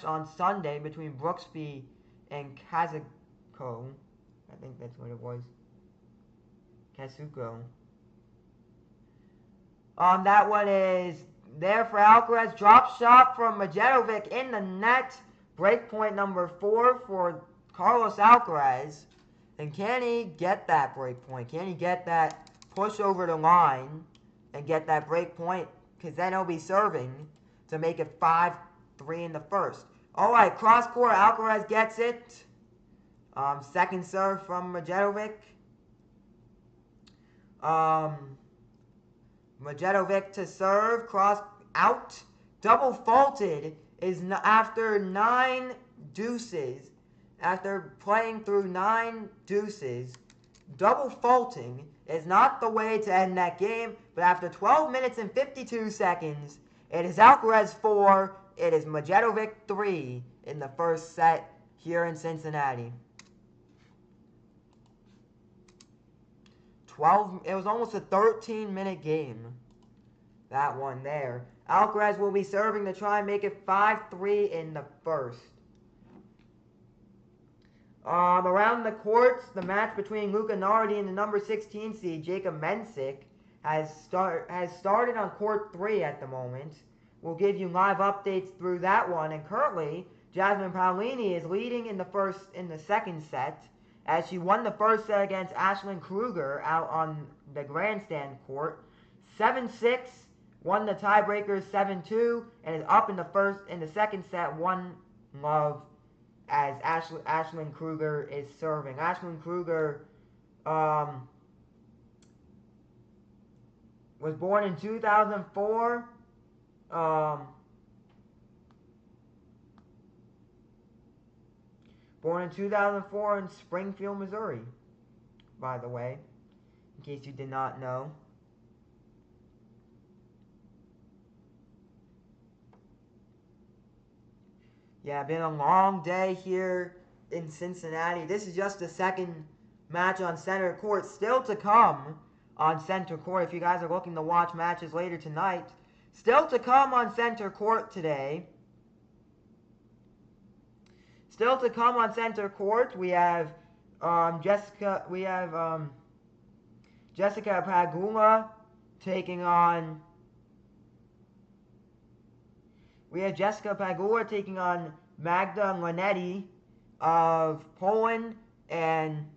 [SPEAKER 1] on Sunday between Brooksby and Kazuko. I think that's what it was. Kazuko. That one is there for Alcaraz. Drop shot from Medjedovic in the net. Break point number 4 for Carlos Alcaraz. And can he get that break point? Can he get that push over the line and get that break point? Because then he'll be serving to make it 5-3 in the first. All right, cross court, Alcaraz gets it. Second serve from Medjedovic. Medjedovic to serve, cross out. Double faulted is after 9 deuces. After playing through 9 deuces, double faulting is not the way to end that game. But after 12 minutes and 52 seconds, it is Alcaraz 4. It is Medjedovic 3 in the first set here in Cincinnati. It was almost a 13-minute game, that one there. Alcaraz will be serving to try and make it 5-3 in the first. Around the courts, the match between Luca Nardi and the number 16 seed, Jacob Mensik, has started on court 3 at the moment. We'll give you live updates through that one. And currently, Jasmine Paolini is leading in the second set, as she won the first set against Ashlyn Kruger out on the grandstand court. 7-6, won the tiebreakers 7-2, and is up in the second set 1-love as Ashlyn Kruger is serving. Ashlyn Kruger was born in 2004. Born in 2004 in Springfield, Missouri, by the way, in case you did not know. Yeah, been a long day here in Cincinnati. This is just the second match on center court. Still to come on center court, if you guys are looking to watch matches later tonight. Still to come on center court today. Still to come on center court, we have Jessica Pegula taking on. We have Jessica Pegula taking on Magda Lanetti of Poland, and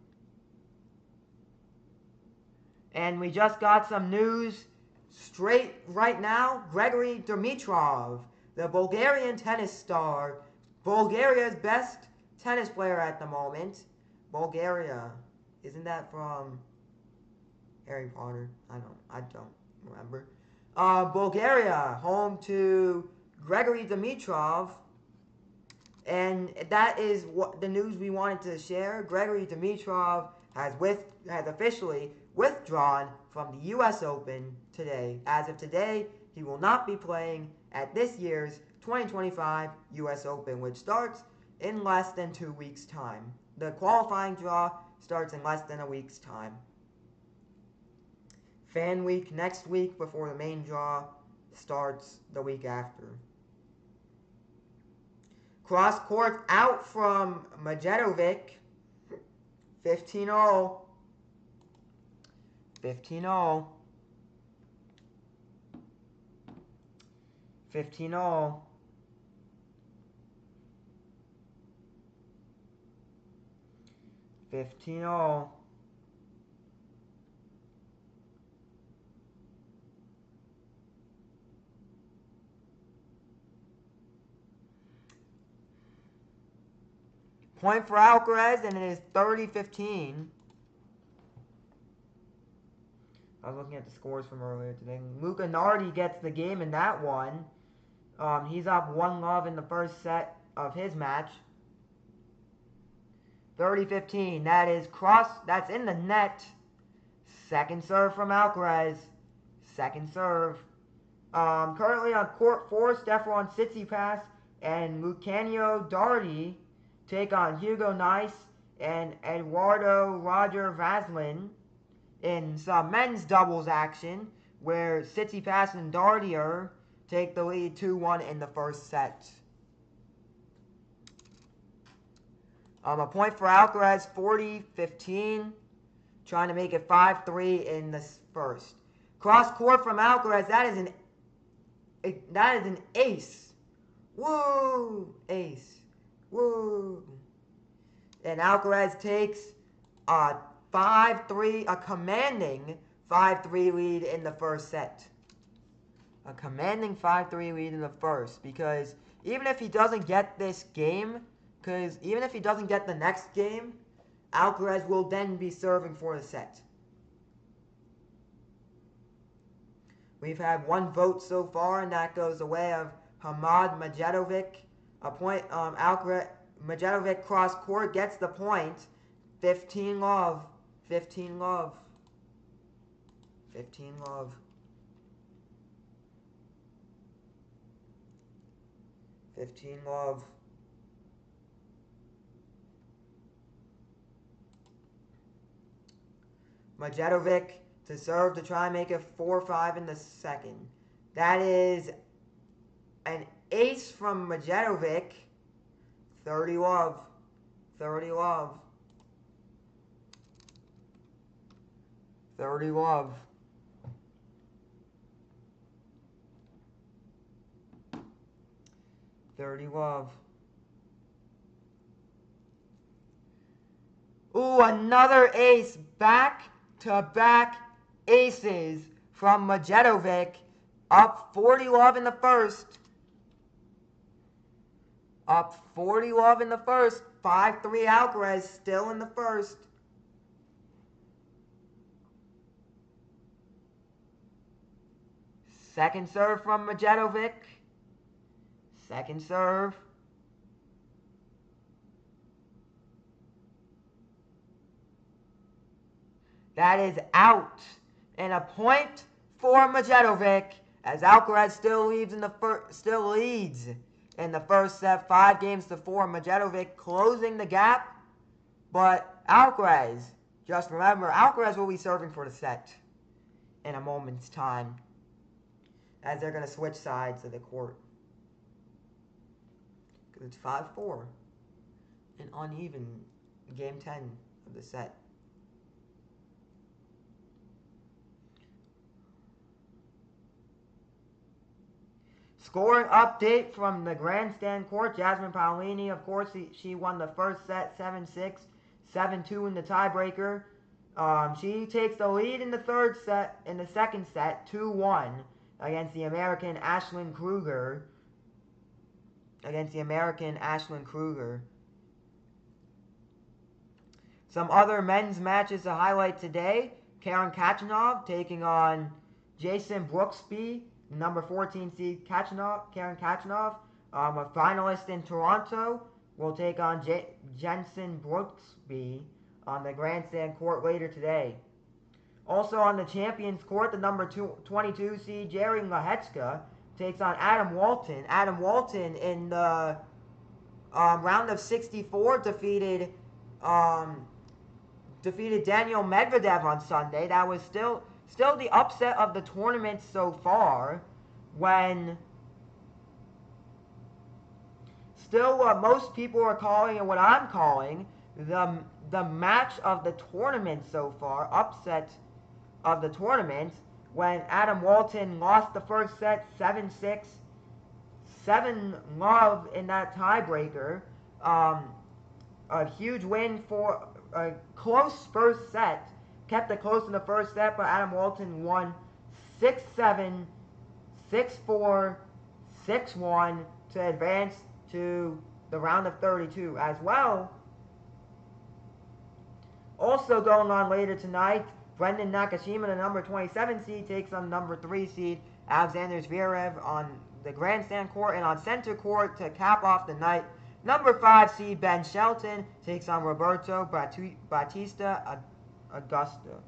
[SPEAKER 1] we just got some news straight right now. Gregory Dimitrov, the Bulgarian tennis star, Bulgaria's best tennis player at the moment. Bulgaria, isn't that from Harry Potter? I don't remember. Bulgaria, home to Gregory Dimitrov, and that is what the news we wanted to share. Gregory Dimitrov has officially withdrawn from the U.S. Open today. As of today, he will not be playing at this year's 2025 U.S. Open, which starts in less than 2 weeks' time. The qualifying draw starts in less than a week's time. Fan week next week before the main draw starts the week after. Cross court out from Medjedovic. 15-0. 15-0. 15-0. 15-0. Point for Alcaraz, and it is 30-15. I was looking at the scores from earlier today. Luca Nardi gets the game in that one. He's up 1-love in the first set of his match. 30-15. That is that's in the net. Second serve from Alcaraz. Second serve. Currently on court 4, Stefanos Tsitsipas and Luciano Dardi take on Hugo Nice and Eduardo Roger Vaslin in some men's doubles action, where Tsitsipas and Dardier take the lead 2-1 in the first set. A point for Alcaraz, 40-15, trying to make it 5-3 in the first. Cross court from Alcaraz, that is an ace. Woo! Ace. Woo! And Alcaraz takes a 5-3, a commanding 5-3 lead in the first set. a commanding 5-3 lead in the first, because even if he doesn't get this game, even if he doesn't get the next game, Alcaraz will then be serving for the set. We've had one vote so far, and that goes the way of Hamad Medjedovic. A point, Medjedovic cross court gets the point. 15-love. 15-love. 15-love. 15-love. Medjedovic to serve to try and make it 4-5 in the second. That is an ace from Medjedovic. 30-love. 30-love. 30-love. Ooh, another ace. Back-to-back aces from Medjedovic. Up 40-love in the first. Up 40-love in the first. 5-3 Alcaraz still in the first. Second serve from Medjedovic. Second serve. That is out. And a point for Medjedovic, as Alcaraz still leads in the first set, 5-4. Medjedovic closing the gap, but Alcaraz, just remember, Alcaraz will be serving for the set in a moment's time, as they're going to switch sides of the court. Because it's 5-4, an uneven game 10 of the set. Scoring update from the grandstand court. Jasmine Paolini, of course, she won the first set 7-6, 7-2 in the tiebreaker. She takes the lead in the second set, 2-1 against the American Ashlyn Kruger. Some other men's matches to highlight today. Karen Khachanov taking on Jason Brooksby. Number 14 seed Karen Khachanov, a finalist in Toronto, will take on Jensen Brooksby on the grandstand court later today. Also on the champions court, the number 22 seed Jerry Lehecka takes on Adam Walton. Adam Walton in the round of 64 defeated Daniel Medvedev on Sunday. That was still the upset of the tournament so far, when still what most people are calling, and what I'm calling, the match of the tournament so far, upset of the tournament, when Adam Walton lost the first set 7-6, 7-love in that tiebreaker. A huge win for a close first set. Kept it close in the first set, but Adam Walton won 6-7, 6-4, 6-1 to advance to the round of 32 as well. Also going on later tonight, Brendan Nakashima, the number 27 seed, takes on number 3 seed Alexander Zverev on the grandstand court, and on center court to cap off the night, number 5 seed Ben Shelton takes on Roberto Bautista Augusta.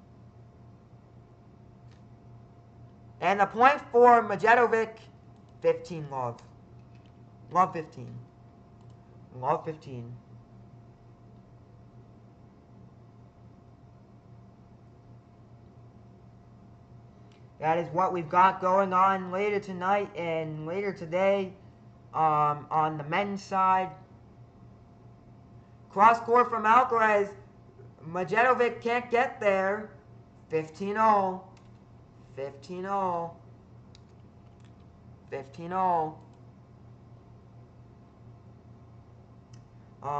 [SPEAKER 1] And the point for Medjedovic, 15-love. Love 15. Love 15. That is what we've got going on later tonight and later today on the men's side. Cross court from Alcaraz. Medjedovic can't get there. 15-0. 15-0. 15-0.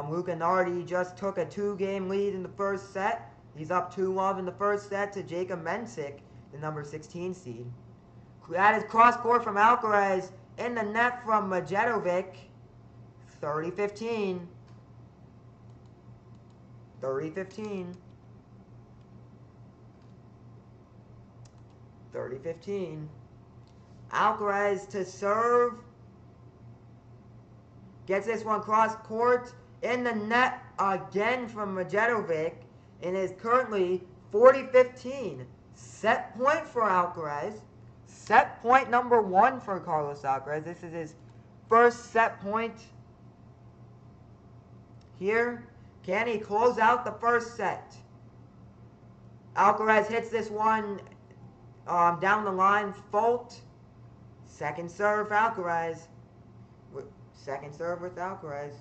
[SPEAKER 1] Luca Nardi just took a 2-game lead in the first set. He's up 2-love in the first set to Jacob Mensik, the number 16 seed. That is cross court from Alcaraz. In the net from Medjedovic. 30-15. 30-15. 30-15. Alcaraz to serve. Gets this one cross court. In the net again from Medjedovic. And is currently 40-15. Set point for Alcaraz. Set point number 1 for Carlos Alcaraz. This is his first set point here. Can he close out the first set? Alcaraz hits this one down the line. Fault. Second serve, Alcaraz. Second serve with Alcaraz.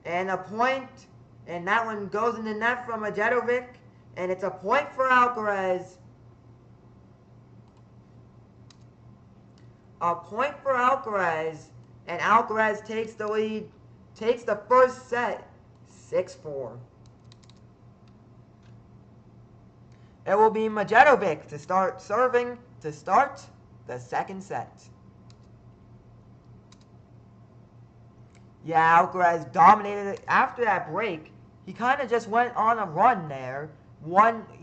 [SPEAKER 1] And a point. And that one goes in the net from Medjedovic. And it's a point for Alcaraz. A point for Alcaraz. And Alcaraz takes the lead. Takes the first set. 6-4. It will be Medjedovic to start serving to start the second set. Yeah, Alcaraz dominated it. After that break, he kind of just went on a run there.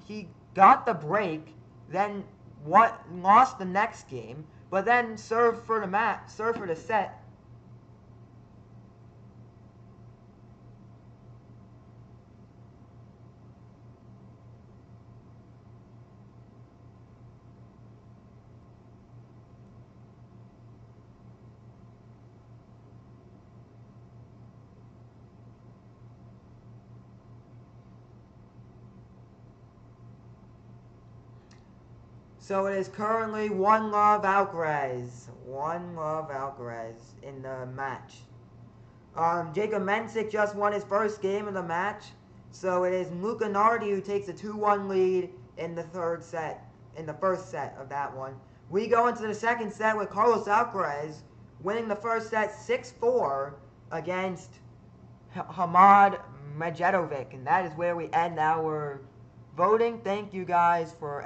[SPEAKER 1] He got the break, then lost the next game, but then served for the set. So it is currently 1-love Alcaraz. 1-love Alcaraz in the match. Jacob Mensik just won his first game of the match. So it is Luca Nardi who takes a 2-1 lead in the third set. In the first set of that one. We go into the second set with Carlos Alcaraz winning the first set 6-4 against Hamad Medjedovic. And that is where we end our voting. Thank you guys for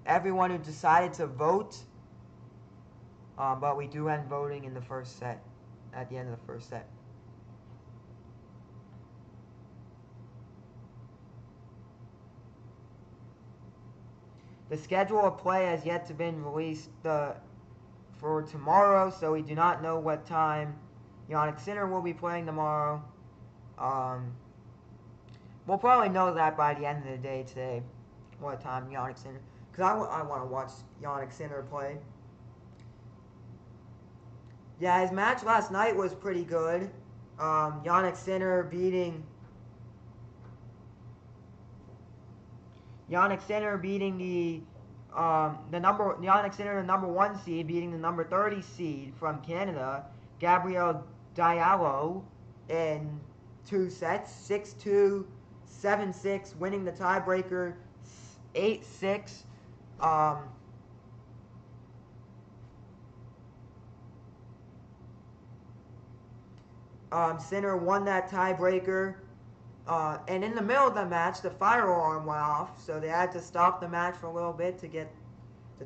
[SPEAKER 1] everyone who decided to vote, but we do end voting in the first set, at the end of the first set. The schedule of play has yet to be released for tomorrow, so we do not know what time Jannik Sinner will be playing tomorrow. We'll probably know that by the end of the day today, what time Jannik Sinner, because I want to watch Jannik Sinner play. Yeah, his match last night was pretty good. Jannik Sinner beating the number 1 seed, beating the number 30 seed from Canada, Gabriel Diallo, in 2 sets, 6-2. 7-6, winning the tiebreaker, 8-6. Sinner won that tiebreaker. And in the middle of the match, the fire alarm went off, so they had to stop the match for a little bit to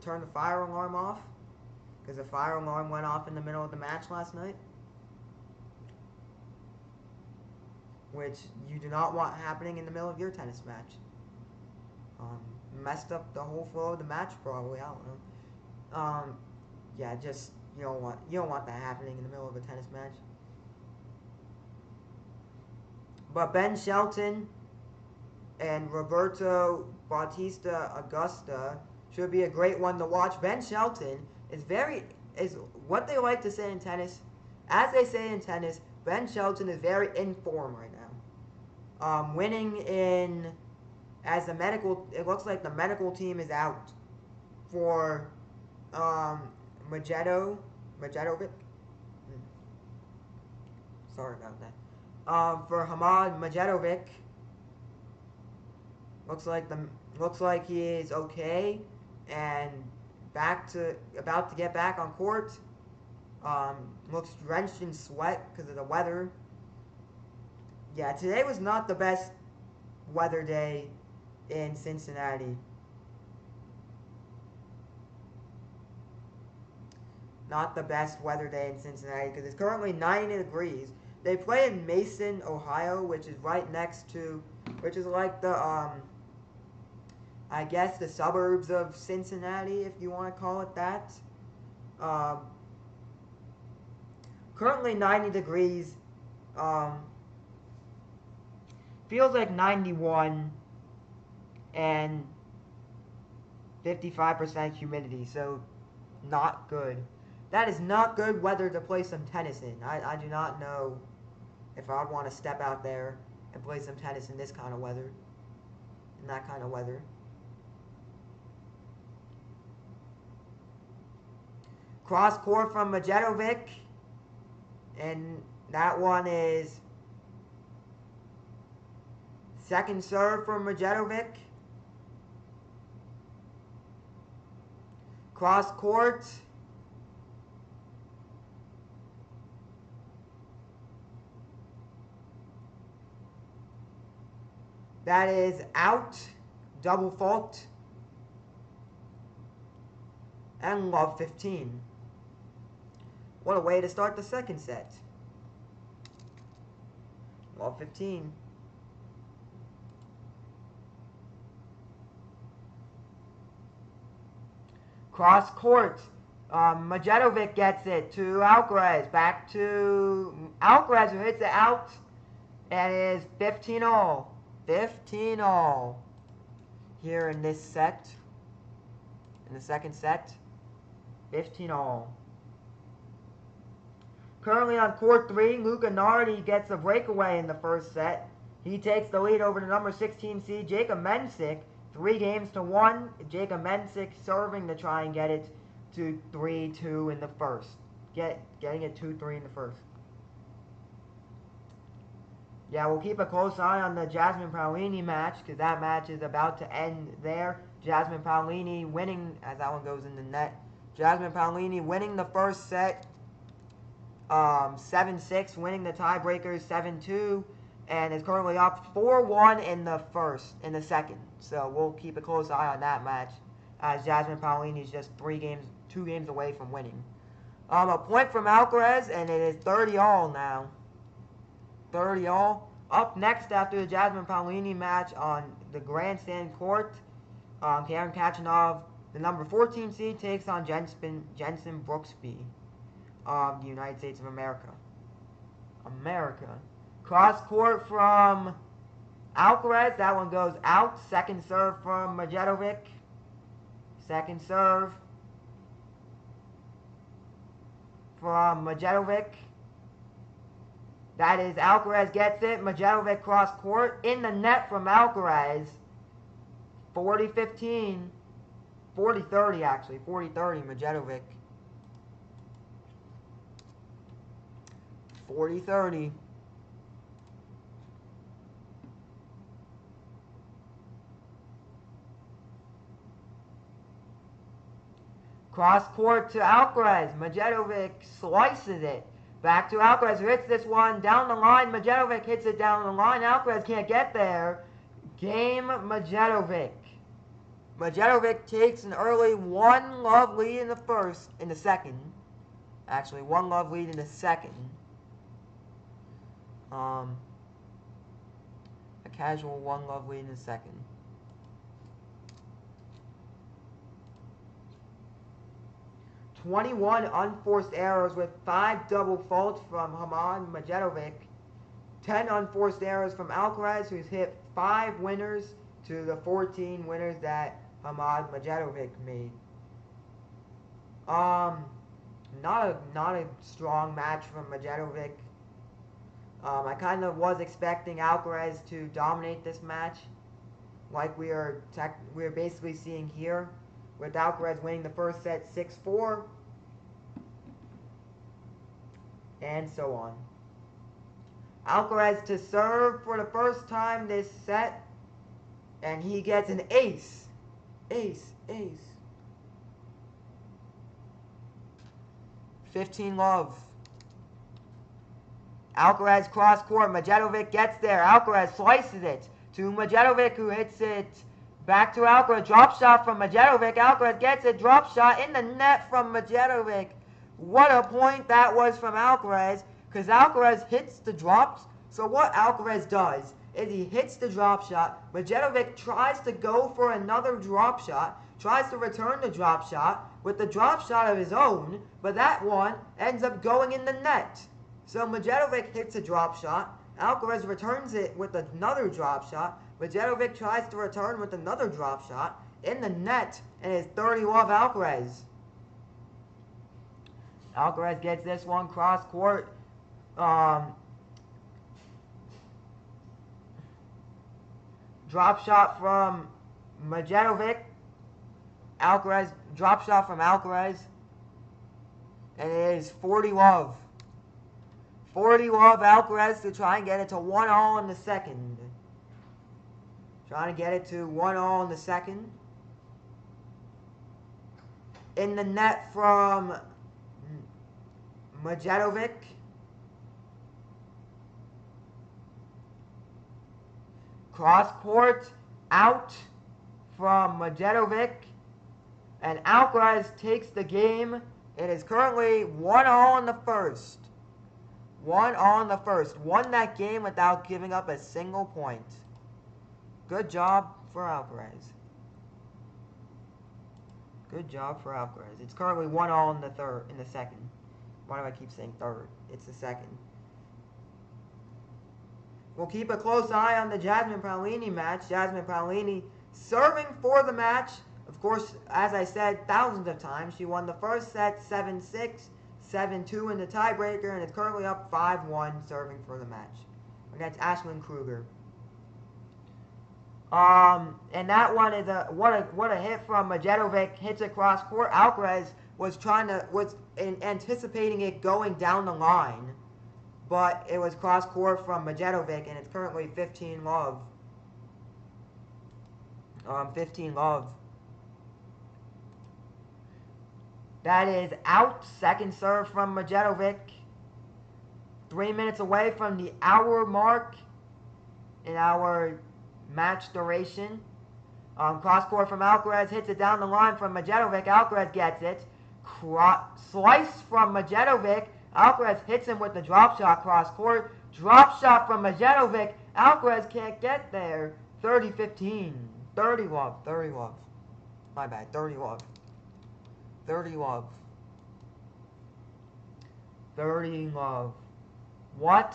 [SPEAKER 1] turn the fire alarm off, because the fire alarm went off in the middle of the match last night, which you do not want happening in the middle of your tennis match. Messed up the whole flow of the match, probably. I don't know. Yeah, just you don't want that happening in the middle of a tennis match. But Ben Shelton and Roberto Bautista Augusta should be a great one to watch. Ben Shelton is what they like to say in tennis. As they say in tennis, Ben Shelton is very in form right now. Winning it looks like the medical team is out for Medjedovic. Sorry about that. For Hamad Medjedovic, looks like he is okay and about to get back on court. Looks drenched in sweat because of the weather. Yeah, today was not the best weather day in Cincinnati. Not the best weather day in Cincinnati because it's currently 90 degrees. They play in Mason, Ohio, which is right next to, which is like the, I guess the suburbs of Cincinnati, if you want to call it that. Currently 90 degrees. Feels like 91 and 55% humidity, so not good. That is not good weather to play some tennis in. I do not know if I would want to step out there and play some tennis in this kind of weather. In that kind of weather. Cross court from Medjedovic. And that one is second serve from Medjedovic. Cross court. That is out. Double fault. And love 15. What a way to start the second set. Love 15. Cross court. Medjedovic gets it to Alcaraz. Back to Alcaraz, who hits it out. And it is 15-all. 15-all. Here in this set. In the second set. 15-all. Currently on court 3, Luca Nardi gets a breakaway in the first set. He takes the lead over the number 16 seed, Jacob Mensik, 3-1. Jacob Mensik serving to try and get it to 3-2 in the first. Getting it 2-3 in the first. Yeah, we'll keep a close eye on the Jasmine Paolini match because that match is about to end there. Jasmine Paolini winning, as that one goes in the net. Jasmine Paolini winning the first set. 7-6, winning the tiebreakers 7-2, and is currently up 4-1 in the second. So we'll keep a close eye on that match, as Jasmine Paolini is just 2 games away from winning. A point from Alcaraz, and it is 30-all now. 30-all. Up next after the Jasmine Paolini match on the grandstand court, Karen Khachanov, the number 14 seed, takes on Jensen Brooksby of the United States of America. Cross court from Alcaraz. That one goes out. Second serve from Medjedovic. Second serve from Medjedovic. That is Alcaraz gets it. Medjedovic cross court. In the net from Alcaraz. 40-15. 40-30 actually. 40-30 Medjedovic. 40-30. Cross court to Alcaraz. Medjedovic slices it. Back to Alcaraz, who hits this one down the line. Medjedovic hits it down the line. Alcaraz can't get there. Game Medjedovic. Medjedovic takes an early 1-love lead in the second. Actually, 1-love lead in the second. A casual 1-love lead in the second. "21 unforced errors with 5 double faults from Hamad Medjedovic. 10 unforced errors from Alcaraz, who's hit 5 winners to the 14 winners that Hamad Medjedovic made. Not a strong match from Medjedovic. I kind of was expecting Alcaraz to dominate this match, like we are basically seeing here, with Alcaraz winning the first set 6-4, and so on. Alcaraz to serve for the first time this set, and he gets an ace. Ace. 15-love. Alcaraz cross court. Medjedovic gets there. Alcaraz slices it. to Medjedovic, who hits it back to Alcaraz. Drop shot from Medjedovic. Alcaraz gets it. Drop shot in the net from Medjedovic. What a point that was from Alcaraz, because Alcaraz hits the drops. So what Alcaraz does is he hits the drop shot. Medjedovic tries to go for another drop shot, tries to return the drop shot with the drop shot of his own, but that one ends up going in the net. So Medjedovic hits a drop shot. Alcaraz returns it with another drop shot. Medjedovic tries to return with another drop shot in the net, and it's 30-love Alcaraz. Alcaraz gets this one cross court. Drop shot from Medjedovic. Alcaraz, drop shot from Alcaraz. And it is 40-love. 40-love Alcaraz to try and get it to 1-all in the second. Trying to get it to 1-all in the second. In the net from Medjedovic. Cross court out from Medjedovic. And Alcaraz takes the game. It is currently 1-all in the first. 1-all in the first. Won that game without giving up a single point. Good job for Alcaraz. Good job for Alcaraz. It's currently 1-all in the second. Why do I keep saying third? It's the second. We'll keep a close eye on the Jasmine Paolini match. Jasmine Paolini serving for the match. Of course, as I said thousands of times, she won the first set 7-6, 7-2 in the tiebreaker, and is currently up 5-1 serving for the match against Ashlyn Kruger. And that one is what a hit from Medjedovic. Hits across court. Alcaraz was anticipating it going down the line, but it was cross court from Medjedovic, and it's currently 15-love. 15-love. That is out. Second serve from Medjedovic. 3 minutes away from the hour mark in our match duration. Cross court from Alcaraz. Hits it down the line from Medjedovic. Alcaraz gets it. Slice from Medjedovic. Alcaraz hits him with the drop shot cross court. Drop shot from Medjedovic. Alcaraz can't get there. 30-15. 30-love. 30-love. My bad. 30-love. 30-love. 30-love. What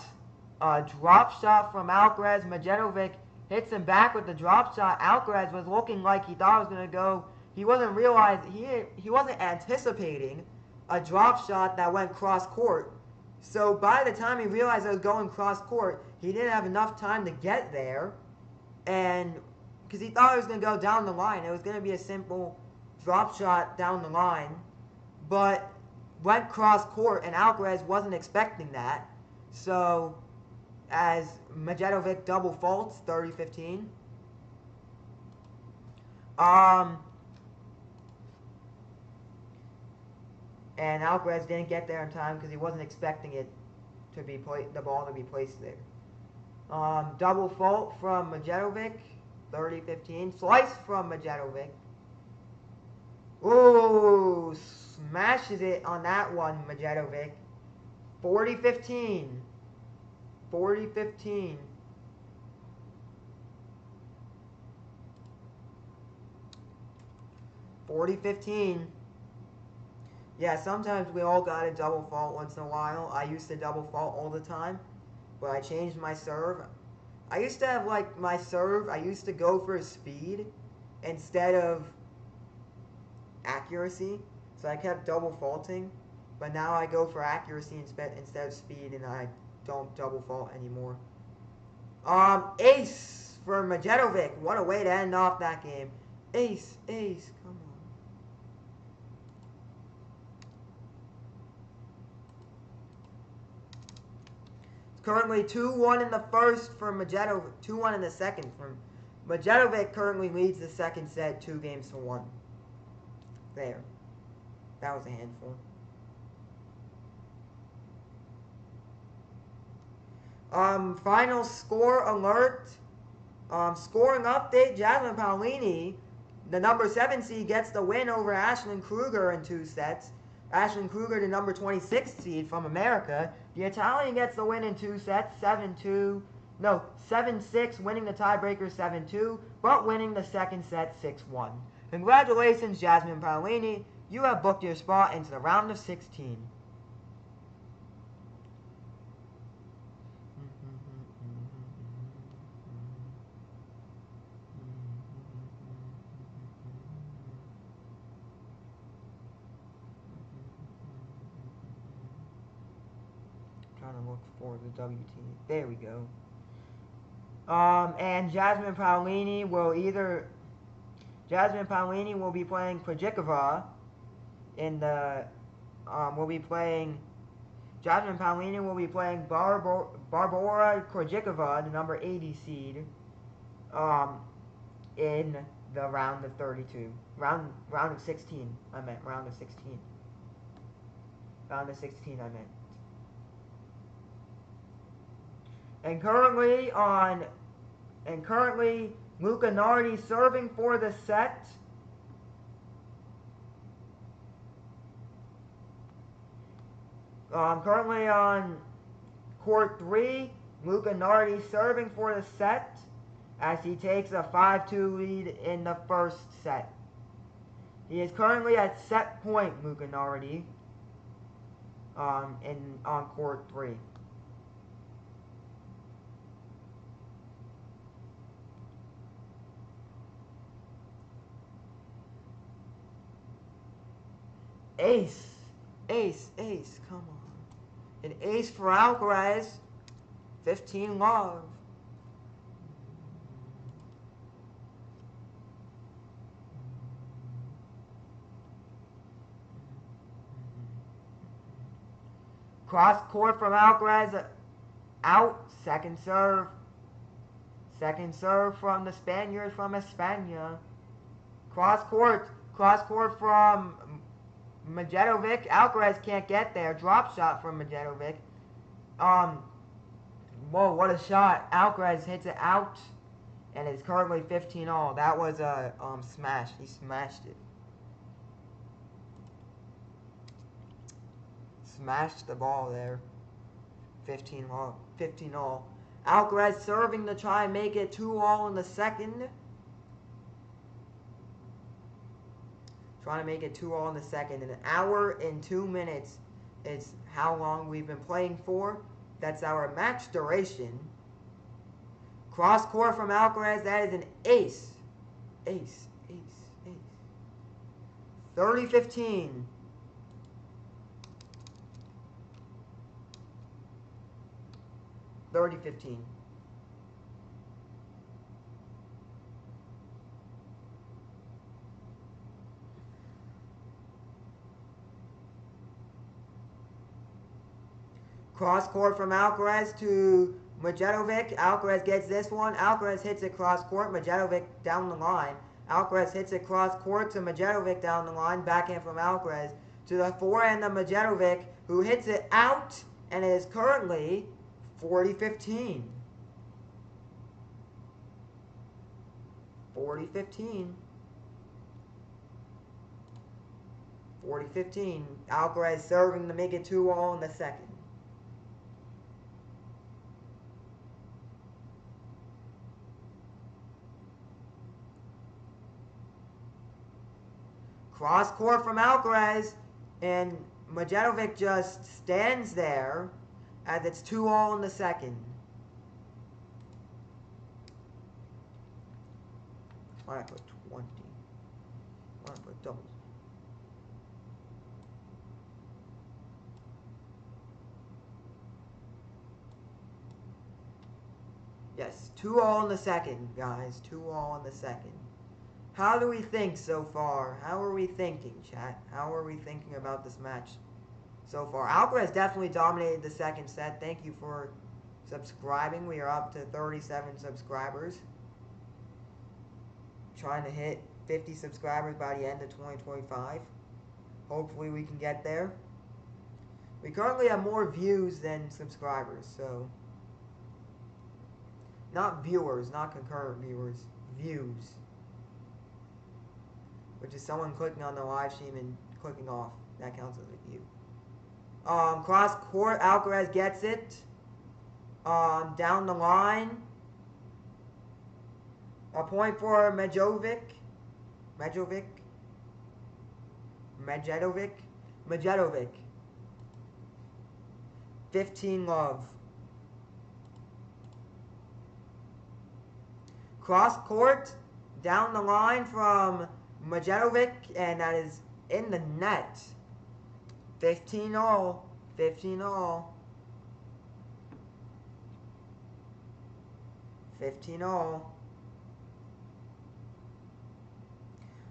[SPEAKER 1] a drop shot from Alcaraz. Medjedovic hits him back with the drop shot. Alcaraz was looking like he thought it was going to go. He wasn't anticipating a drop shot that went cross court. So by the time he realized it was going cross court, he didn't have enough time to get there. And because he thought it was going to go down the line. It was going to be a simple drop shot down the line, but went cross court, and Alcaraz wasn't expecting that. So as Medjedovic double faults, 30-15. And Alcaraz didn't get there in time because he wasn't expecting it to be the ball to be placed there. Double fault from Medjedovic, 30-15. Slice from Medjedovic. Ooh, smashes it on that one, Medjedovic. 40-15. 40-15. 40-15. Yeah, sometimes we all got a double fault once in a while. I used to double fault all the time, but I changed my serve. I used to have, like, my serve, I used to go for speed instead of accuracy. So I kept double faulting, but now I go for accuracy instead of speed, and I don't double fault anymore. Ace for Medjedovic. What a way to end off that game. Ace, ace, come on. Currently 2-1 in the first for Medjedovic, 2-1 in the second. Medjedovic currently leads the second set 2-1. There. That was a handful. Final score alert. Scoring update, Jasmine Paolini, the number 7 seed, gets the win over Ashlyn Kruger in 2 sets. Ashlyn Kruger, the number 26 seed from America. The Italian gets the win in 2 sets, 7-2. No, 7-6, winning the tiebreaker 7-2, but winning the second set 6-1. Congratulations, Jasmine Paolini. You have booked your spot into the round of 16. Trying to look for the WT. There we go. And Jasmine Paolini will be playing Krejcikova in the Jasmine Paolini will be playing Barbora Krejcikova, the number 80 seed, in the round of 32. Round of 16, I meant. Round of 16. Round of 16, I meant. And currently Luca Nardi serving for the set. Currently on court 3, Luca Nardi serving for the set as he takes a 5-2 lead in the first set. He is currently at set point, Luca Nardi, on court 3. Ace, come on. An ace for Alcaraz, 15 love. Cross court from Alcaraz, out, second serve. Second serve from the Spaniard from España. Cross court from Medjedovic. Alcaraz can't get there. Drop shot from Medjedovic. Whoa, what a shot. Alcaraz hits it out and is currently 15-all. That was a smash. He smashed it. Smashed the ball there. 15-all. Alcaraz serving to try and make it 2-all in the second. Trying to make it 2-all in the second. In 1 hour and 2 minutes is how long we've been playing for. That's our match duration. Cross court from Alcaraz. That is an ace. Ace. 30-15. Cross court from Alcaraz to Medjedovic. Alcaraz gets this one. Alcaraz hits it cross court. Medjedovic down the line. Alcaraz hits it cross court to Medjedovic down the line. Backhand from Alcaraz to the forehand of Medjedovic, who hits it out and is currently 40-15. 40-15. Alcaraz serving to make it 2-all in the second. Cross court from Alcaraz, and Medjedovic just stands there as it's 2-all in the second. Why I put 20? Why I put doubles? Yes, 2-all in the second, guys. 2-all in the second. How do we think so far? How are we thinking, chat? How are we thinking about this match so far? Alcaraz definitely dominated the second set. Thank you for subscribing. We are up to 37 subscribers. Trying to hit 50 subscribers by the end of 2025. Hopefully we can get there. We currently have more views than subscribers, so Not viewers, not concurrent viewers. Views. Which is someone clicking on the live stream and clicking off. That counts as a view. Cross court, Alcaraz gets it. Down the line. A point for Medjedovic. 15-love. Cross court, down the line from Medjedovic, and that is in the net. 15-all. 15-all. 15-all.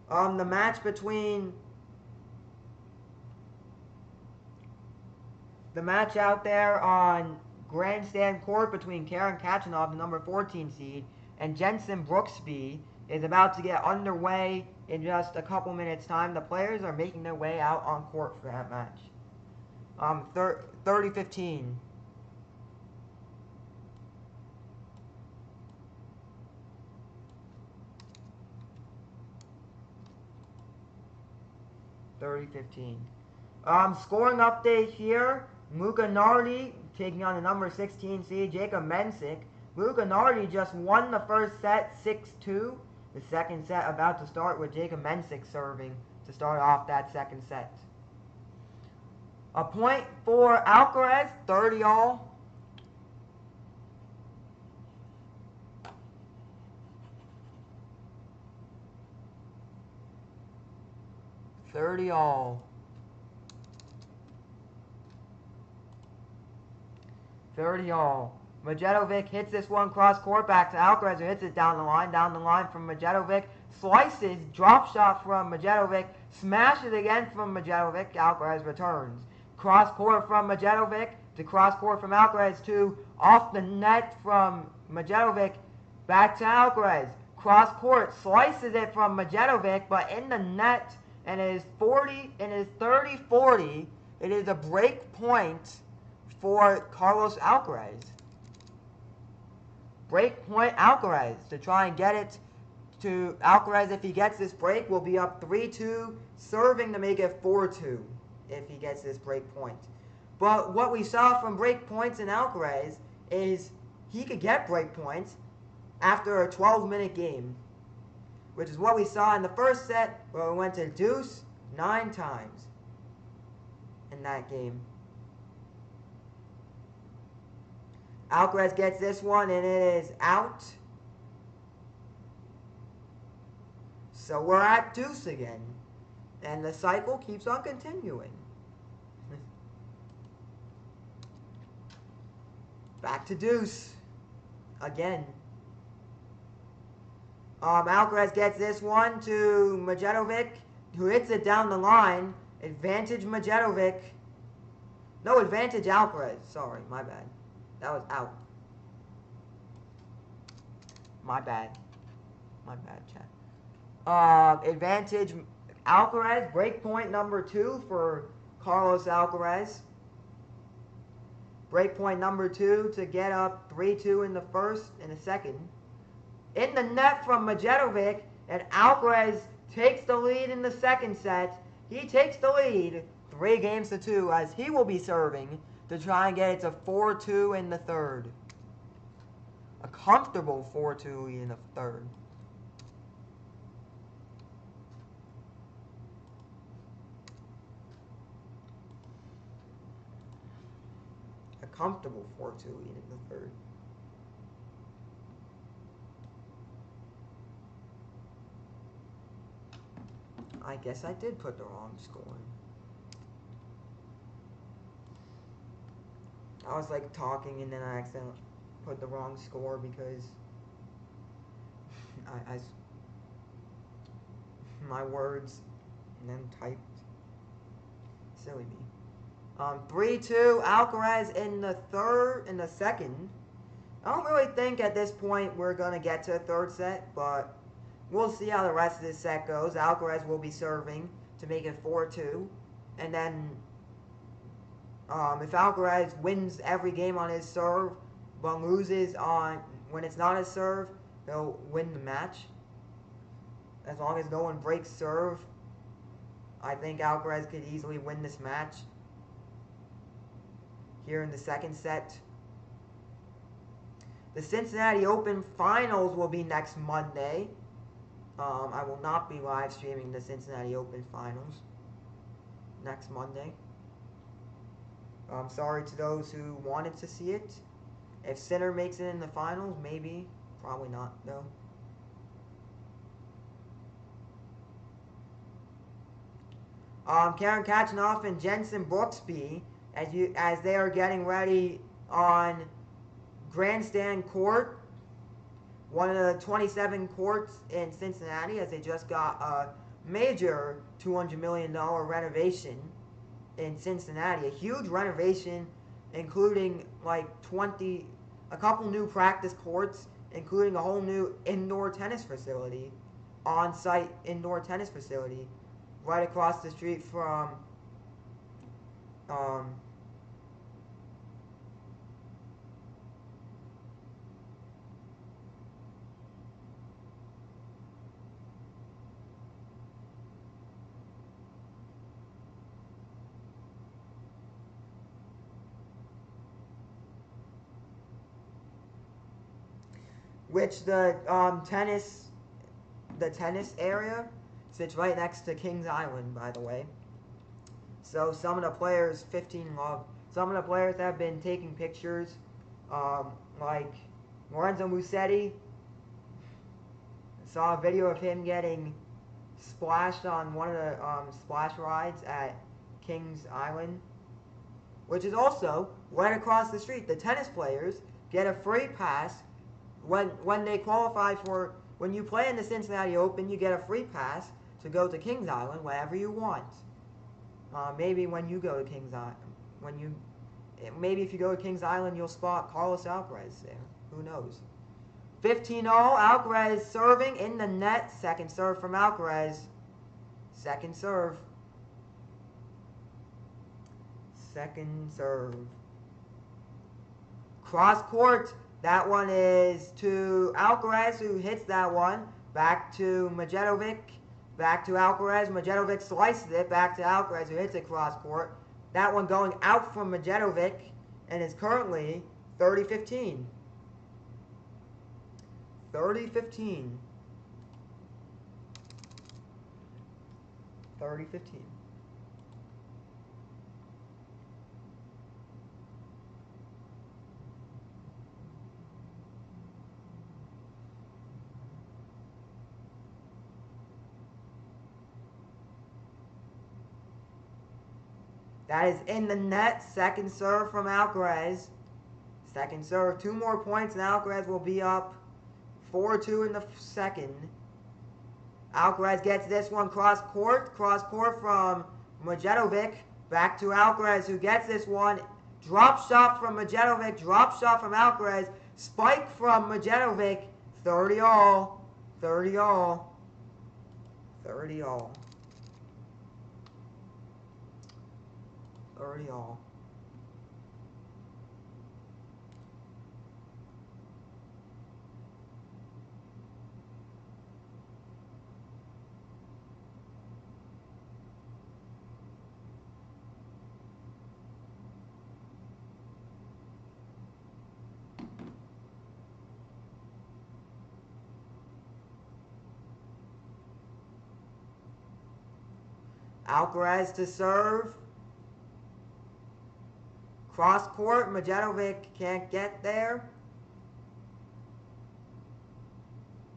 [SPEAKER 1] The match between the match out there on Grandstand Court between Karen Khachanov, the number 14 seed, and Jensen Brooksby is about to get underway in just a couple minutes' time. The players are making their way out on court for that match. 30-15. Scoring update here. Luka Nardi taking on the number 16 seed, Jacob Mensik. Luka Nardi just won the first set 6-2. The second set about to start with Jacob Mensik serving to start off that second set. A point for Alcaraz, 30-all. Medjedovic hits this one cross court back to Alcaraz, who hits it down the line from Medjedovic. Slices, drop shot from Medjedovic, smashes again from Medjedovic. Alcaraz returns. Cross court from Medjedovic to cross court from Alcaraz to off the net from Medjedovic back to Alcaraz. Cross court, slices it from Medjedovic, but in the net, and it is 30-40. It is a break point for Carlos Alcaraz. Break point Alcaraz to try and get it to Alcaraz. If he gets this break, will be up 3-2, serving to make it 4-2 if he gets this break point. But what we saw from break points in Alcaraz is he could get break points after a 12-minute game, which is what we saw in the first set where we went to deuce 9 times in that game. Alcaraz gets this one, and it is out. So we're at deuce again. And the cycle keeps on continuing. Back to deuce. Again. Alcaraz gets this one to Medjedovic, who hits it down the line. Advantage Medjedovic. No, advantage Alcaraz. Sorry, my bad. That was out. My bad. My bad, chat. Advantage Alcaraz. Break point number 2 for Carlos Alcaraz. Break point number 2 to get up 3-2 in the first and the second. In the net from Medjedovic, and Alcaraz takes the lead in the second set. He takes the lead 3-2 as he will be serving to try and get it to 4-2 in the third. A comfortable 4-2 in the third. A comfortable 4-2 in the third. I guess I did put the wrong score in. I was like talking and then I accidentally put the wrong score because I my words and then typed. Silly me. 3-2 Alcaraz in the second. I don't really think at this point we're gonna get to a third set, but we'll see how the rest of this set goes. Alcaraz will be serving to make it 4-2, and then if Alcaraz wins every game on his serve, but loses on when it's not a serve, he'll win the match. As long as no one breaks serve, I think Alcaraz could easily win this match. Here in the second set. The Cincinnati Open Finals will be next Monday. I will not be live streaming the Cincinnati Open Finals next Monday. I'm sorry to those who wanted to see it. If Sinner makes it in the finals, maybe. Probably not, though. Karen Kachanov and Jensen Brooksby, as they are getting ready on Grandstand Court, one of the 27 courts in Cincinnati, as they just got a major $200 million renovation in Cincinnati. A huge renovation, including like a couple new practice courts, including a whole new indoor tennis facility, on-site indoor tennis facility, right across the street from which the tennis area sits right next to Kings Island, by the way. So some of the players, some of the players have been taking pictures, like Lorenzo Musetti. Saw a video of him getting splashed on one of the splash rides at Kings Island, which is also right across the street. The tennis players get a free pass when they qualify for. When you play in the Cincinnati Open, you get a free pass to go to Kings Island whenever you want. Maybe when you go to Kings Island, maybe if you go to Kings Island, you'll spot Carlos Alcaraz there. Who knows? 15-0, Alcaraz serving in the net. Second serve from Alcaraz. Second serve. Second serve. Cross court. That one is to Alcaraz, who hits that one. Back to Medjedovic. Back to Alcaraz. Medjedovic slices it. Back to Alcaraz, who hits it cross court. That one going out from Medjedovic and is currently 30-15. 30-15. 30-15. That is in the net. Second serve from Alcaraz. Second serve. 2 more points and Alcaraz will be up 4-2 in the second. Alcaraz gets this one cross court. Cross court from Medjedovic. Back to Alcaraz, who gets this one. Drop shot from Medjedovic. Drop shot from Alcaraz. Spike from Medjedovic. 30-all. 30-all. 30-all. 30-all. Alcaraz to serve. Cross court. Medjedovic can't get there.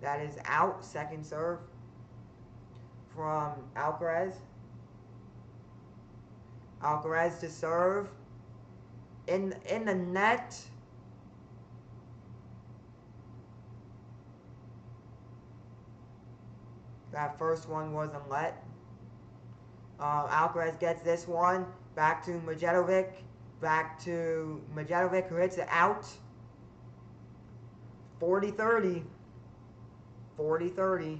[SPEAKER 1] That is out. Second serve from Alcaraz. Alcaraz to serve. In the net. That first one wasn't let. Alcaraz gets this one. Back to Medjedovic. Back to Medjedovic, who hits it out. 40-30. 40-30.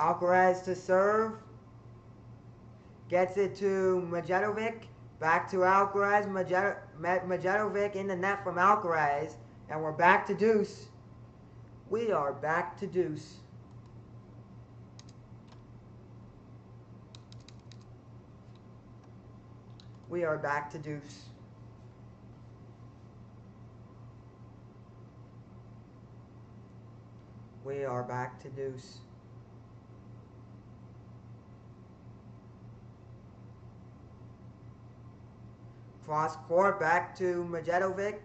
[SPEAKER 1] Alcaraz to serve. Gets it to Medjedovic. Back to Alcaraz. Medjedovic in the net from Alcaraz. And we're back to deuce. We are back to deuce. We are back to deuce. We are back to deuce. Cross court back to Medjedovic.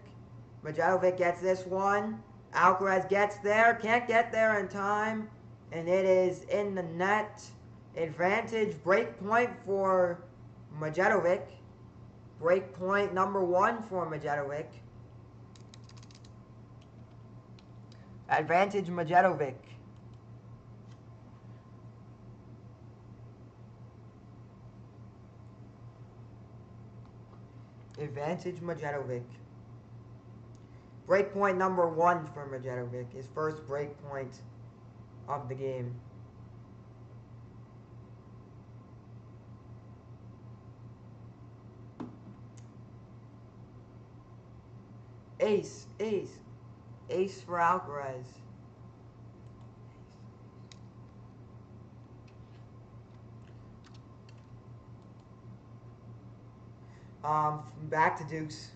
[SPEAKER 1] Medjedovic gets this one. Alcaraz gets there. Can't get there in time. And it is in the net. Advantage break point for Medjedovic. Break point number 1 for Medjedovic. Advantage Medjedovic. Advantage Medjedovic. Break point number 1 for Medjedovic. His first break point of the game. Ace, ace. Ace for Alcaraz. Back to deuce.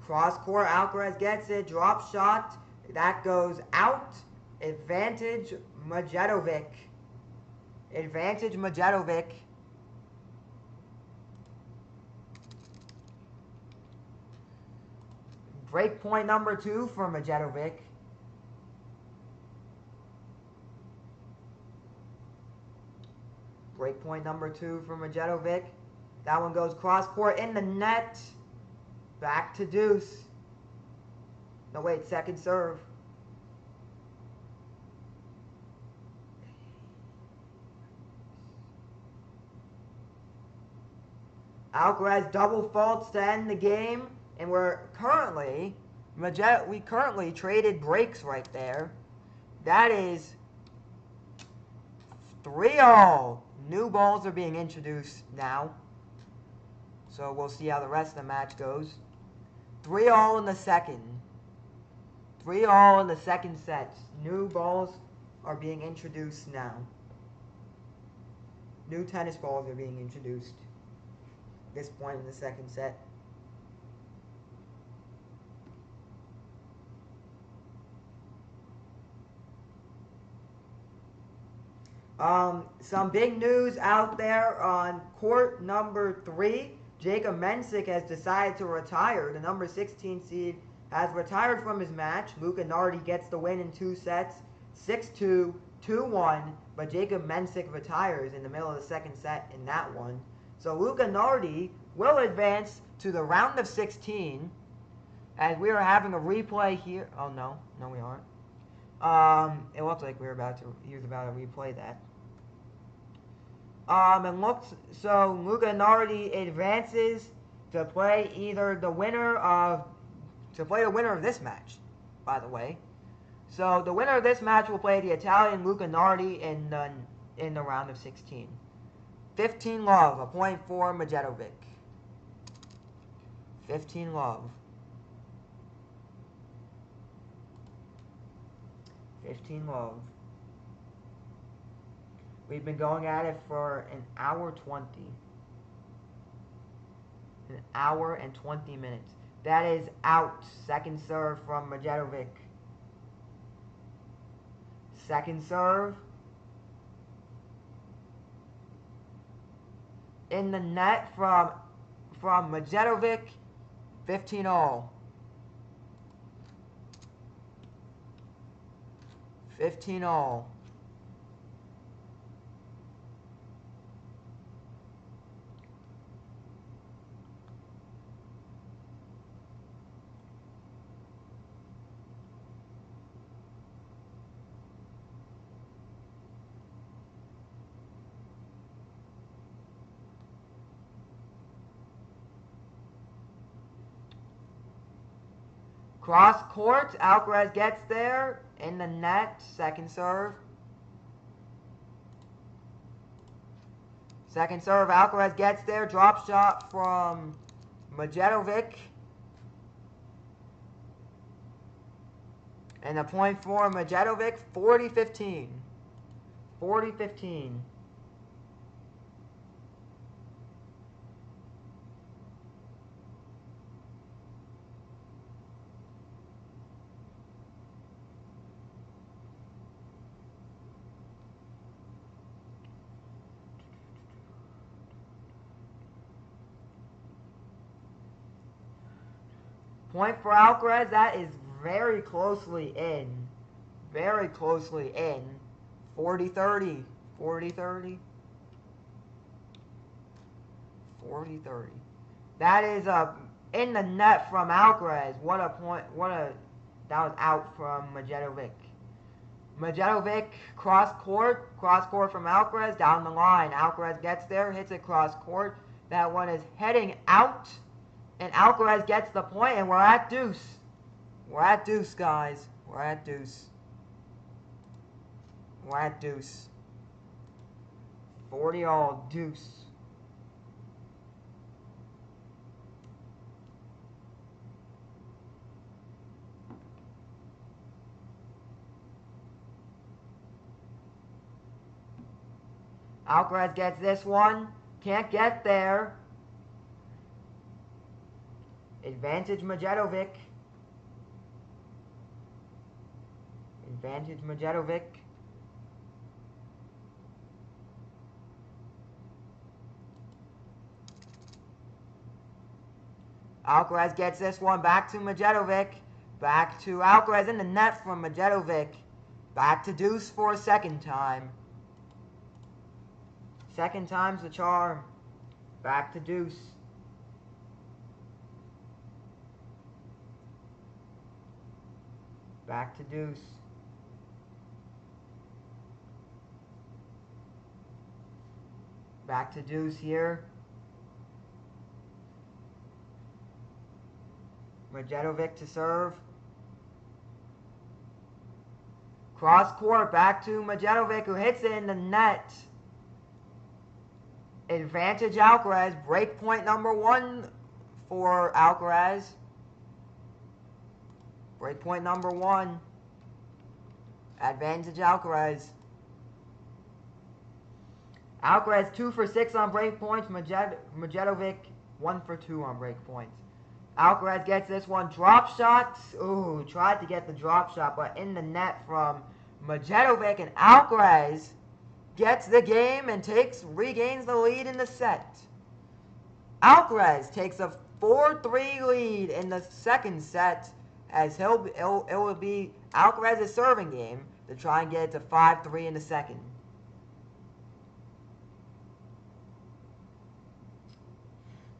[SPEAKER 1] Cross court, Alcaraz gets it. Drop shot. That goes out. Advantage Medjedovic. Advantage Medjedovic. Break point number 2 for Medjedovic. Break point number 2 for Medjedovic. That one goes cross court in the net. Back to deuce. No, wait, second serve. Alcaraz double faults to end the game, and we currently traded breaks right there. That is 3-all. New balls are being introduced now, so we'll see how the rest of the match goes. 3-all in the second. 3-all in the second set. New balls are being introduced now. New tennis balls are being introduced. This point in the second set. Some big news out there on court number 3. Jacob Mensik has decided to retire. The number 16 seed has retired from his match. Luca Nardi gets the win in 2 sets. 6-2, 2-1. But Jacob Mensik retires in the middle of the second set in that one. So Luca Nardi will advance to the round of 16. And we are having a replay here. Oh, no. No, we aren't. It looks like he was about to replay that. So Luca Nardi advances to play the winner of this match, by the way. So the winner of this match will play the Italian Luca Nardi in the round of 16. 15 love, a point for Medjedovic. 15 love. 15 love. We've been going at it for an hour 20. An hour and 20 minutes. That is out. Second serve from Medjedovic. Second serve. In the net from Medjedovic. 15-all. 15-all. Cross court, Alcaraz gets there, in the net, second serve. Second serve, Alcaraz gets there, drop shot from Medjedovic. And the point for Medjedovic, 40-15. 40-15. Point for Alcaraz, that is very closely in. Very closely in. 40-30. 40-30. 40-30. That is in the net from Alcaraz. What a point. That was out from Medjedovic. Medjedovic cross court from Alcaraz down the line. Alcaraz gets there, hits it cross court. That one is heading out. And Alcaraz gets the point, and we're at deuce. We're at deuce, guys. We're at deuce. We're at deuce. 40 all deuce. Alcaraz gets this one. Can't get there. Advantage Medjedovic. Advantage Medjedovic. Alcaraz gets this one back to Medjedovic. Back to Alcaraz in the net from Medjedovic. Back to deuce for a second time. Second time's the charm. Back to deuce. Back to deuce. Back to deuce here. Medjedovic to serve. Cross court back to Medjedovic, who hits it in the net. Advantage Alcaraz. Break point number 1 for Alcaraz. Break point number 1. Advantage Alcaraz. Alcaraz 2 for 6 on break points. Medjedovic 1 for 2 on break points. Alcaraz gets this one. Drop shot. Ooh, tried to get the drop shot, but in the net from Medjedovic, and Alcaraz gets the game and regains the lead in the set. Alcaraz takes a 4-3 lead in the second set, as it will be Alcaraz's serving game to try and get it to 5-3 in the second.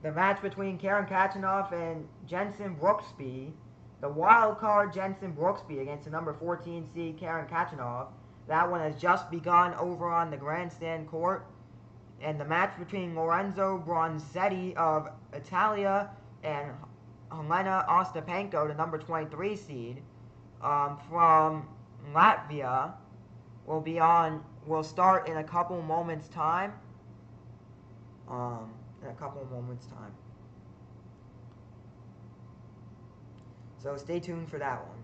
[SPEAKER 1] The match between Karen Khachanov and Jenson Brooksby, the wild card Jenson Brooksby against the number 14 seed Karen Khachanov. That one has just begun over on the grandstand court. And the match between Lorenzo Bronzetti of Italia and Helena Ostapenko, the number 23 seed from Latvia, will start in a couple moments time. So stay tuned for that one.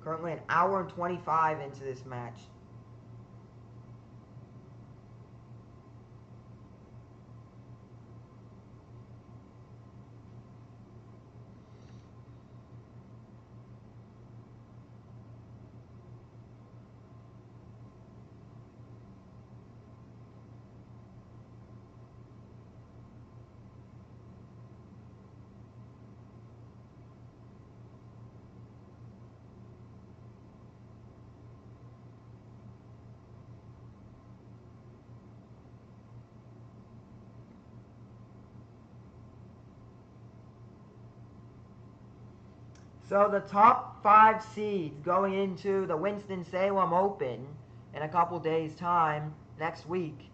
[SPEAKER 1] Currently an hour and 25 into this match. So the top 5 seeds going into the Winston-Salem Open in a couple days' time, next week.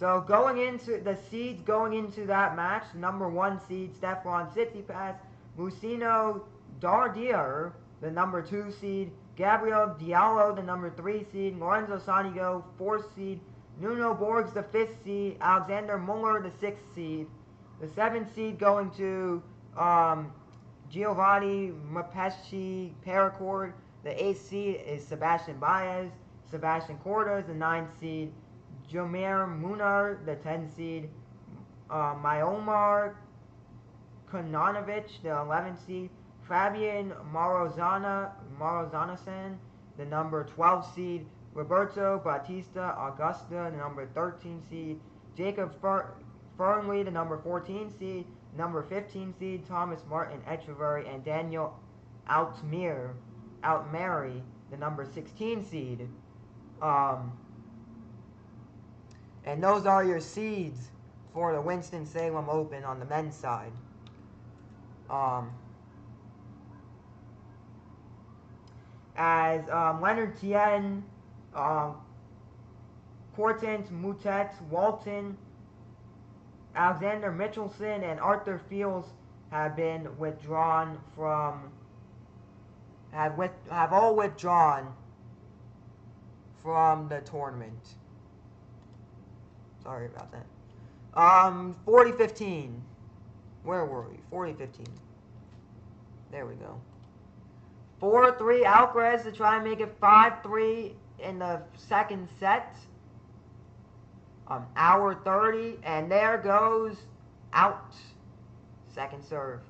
[SPEAKER 1] So going into the seeds going into that match, number 1 seed Stefan Tsitsipas, Lucino Dardier, the number 2 seed, Gabriel Diallo, the number 3 seed, Lorenzo Sanigo, 4th seed, Nuno Borges, the 5th seed, Alexander Muller, the 6th seed. The 7th seed going to Giovanni Mapesci Paracord. The 8th seed is Sebastian Baez, Sebastian Cordes, the 9th seed, Jomir Munar, the 10th seed, Myomar Konanovic, the 11th seed, Fabian Morozanasan, the number 12 seed, Roberto Bautista Augusta, the number 13 seed, Jacob Fernley, the number 14 seed, number 15 seed, Thomas Martin Echeverry, and Daniel Altmairy, the number 16 seed. And those are your seeds for the Winston-Salem Open on the men's side. As Leonard Tien, Cortens, Moutet, Walton, Alexander Mitchelson, and Arthur Fields have been withdrawn from, have all withdrawn from the tournament. Sorry about that. 40-15. Where were we? 40-15. There we go. 4-3 Alcaraz to try and make it 5-3 in the second set. Hour 30, and there goes out. Second serve.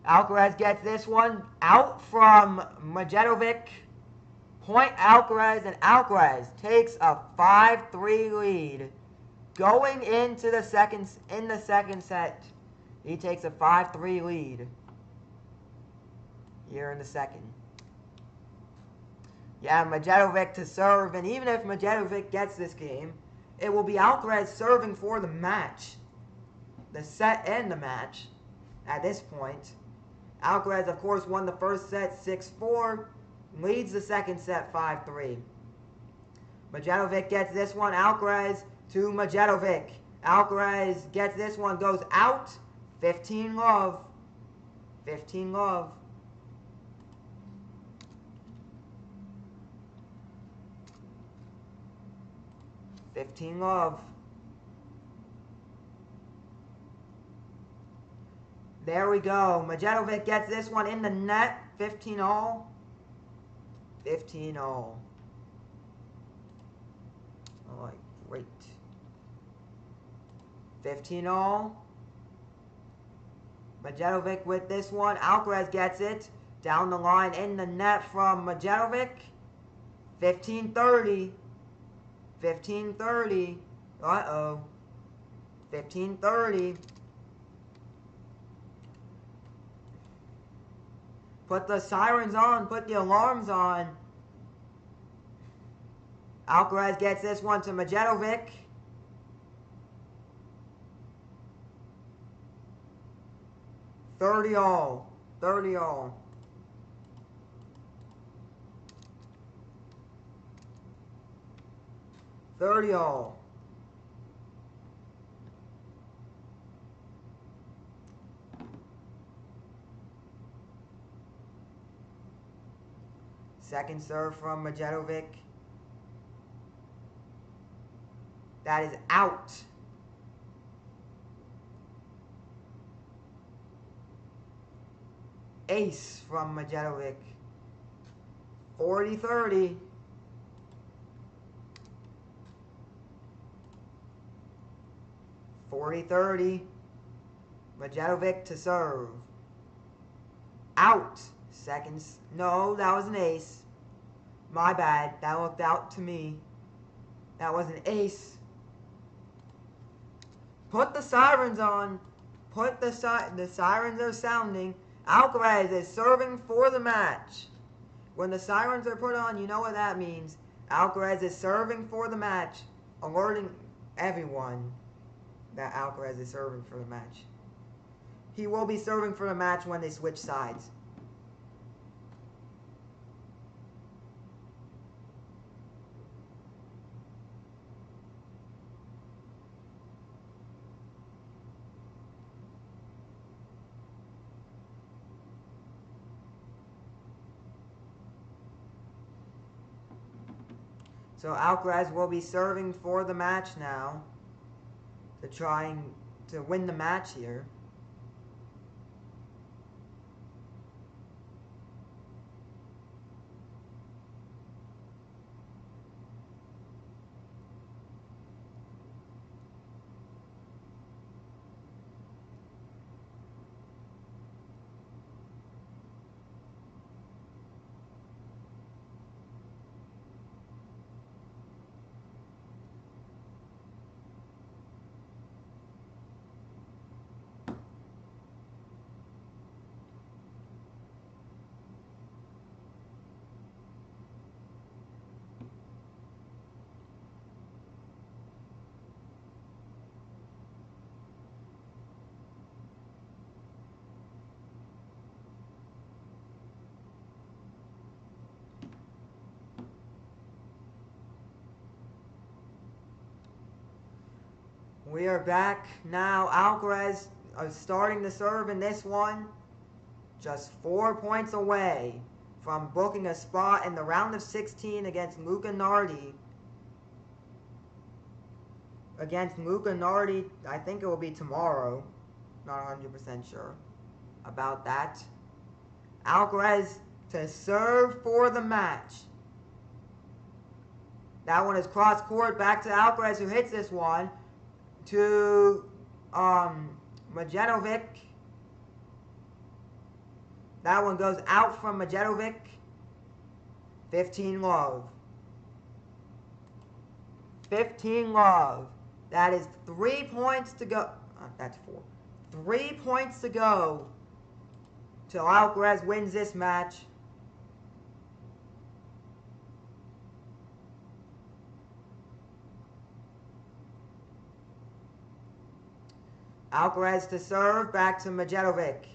[SPEAKER 1] Alcaraz gets this one out from Medjedovic. Point Alcaraz, and Alcaraz takes a 5-3 lead going into the second set. He takes a 5-3 lead here in the second. Yeah, Medjedovic to serve, and even if Medjedovic gets this game, it will be Alcaraz serving for the match. The set and the match at this point. Alcaraz, of course, won the first set 6-4, leads the second set 5-3. Medjedovic gets this one, Alcaraz to Medjedovic. Alcaraz gets this one, goes out, 15-love. 15-love. There we go. Medjedovic gets this one in the net. 15-all. 15-all. All right, great. 15-all. Medjedovic with this one. Alcaraz gets it. Down the line in the net from Medjedovic. 15-30. 15-30. Uh-oh. 15-30. Put the sirens on. Put the alarms on. Alcaraz gets this one to Medjedovic. 30-all. 30-all. Second serve from Medjedovic. That is out. Ace from Medjedovic. 40-30. 40-30. Medjedovic to serve. Out. Seconds. No, that was an ace. My bad. That looked out to me. That was an ace. Put the sirens on. Put the sirens are sounding. Alcaraz is serving for the match. When the sirens are put on, you know what that means. Alcaraz is serving for the match, alerting everyone that Alcaraz is serving for the match. He will be serving for the match when they switch sides. So Alcaraz will be serving for the match now to try to win the match here. We are back now. Alcaraz is starting to serve in this one. Just 4 points away from booking a spot in the round of 16 against Luca Nardi. Against Luca Nardi, I think it will be tomorrow. Not 100% sure about that. Alcaraz to serve for the match. That one is cross court. Back to Alcaraz, who hits this one to Medjedovic. That one goes out from Medjedovic. 15 love. 15 love. That is 3 points to go. That's 4. 3 points to go till Alcaraz wins this match. Alcaraz to serve, back to Medjedovic.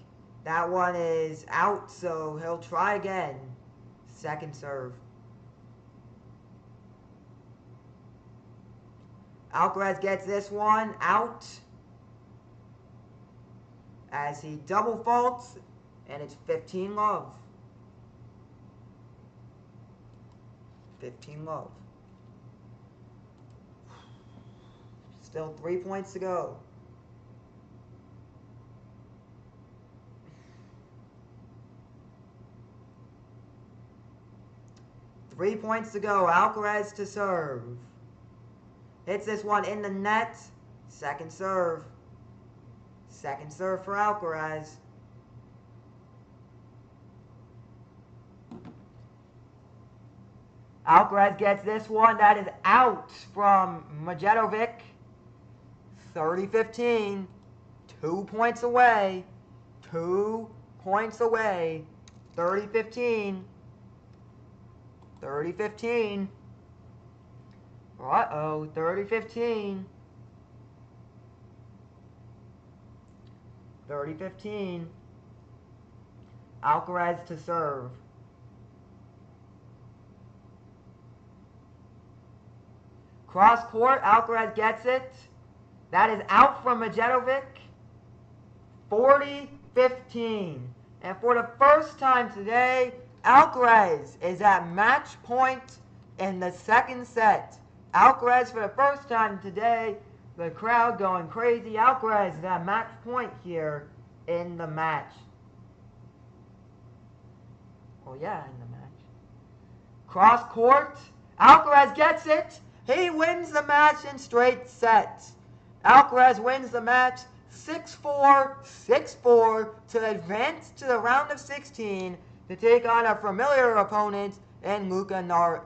[SPEAKER 1] That one is out, so he'll try again. Second serve. Alcaraz gets this one out as he double faults, and it's 15 love. 15 love. Still 3 points to go. Three points to go. Alcaraz to serve. Hits this one in the net. Second serve. Second serve for Alcaraz. Alcaraz gets this one. That is out from Medjedovic. 30-15. 2 points away. 2 points away. 30-15. 30-15. Uh-oh, 30-15. 30-15. Alcaraz to serve. Cross court, Alcaraz gets it. That is out from Medjedovic. 40-15. And for the first time today, Alcaraz is at match point in the second set. Alcaraz for the first time today, the crowd going crazy. Alcaraz is at match point here in the match. Oh yeah, in the match. Cross court, Alcaraz gets it. He wins the match in straight sets. Alcaraz wins the match 6-4, 6-4 to advance to the round of 16 to take on a familiar opponent in Luca Nardi.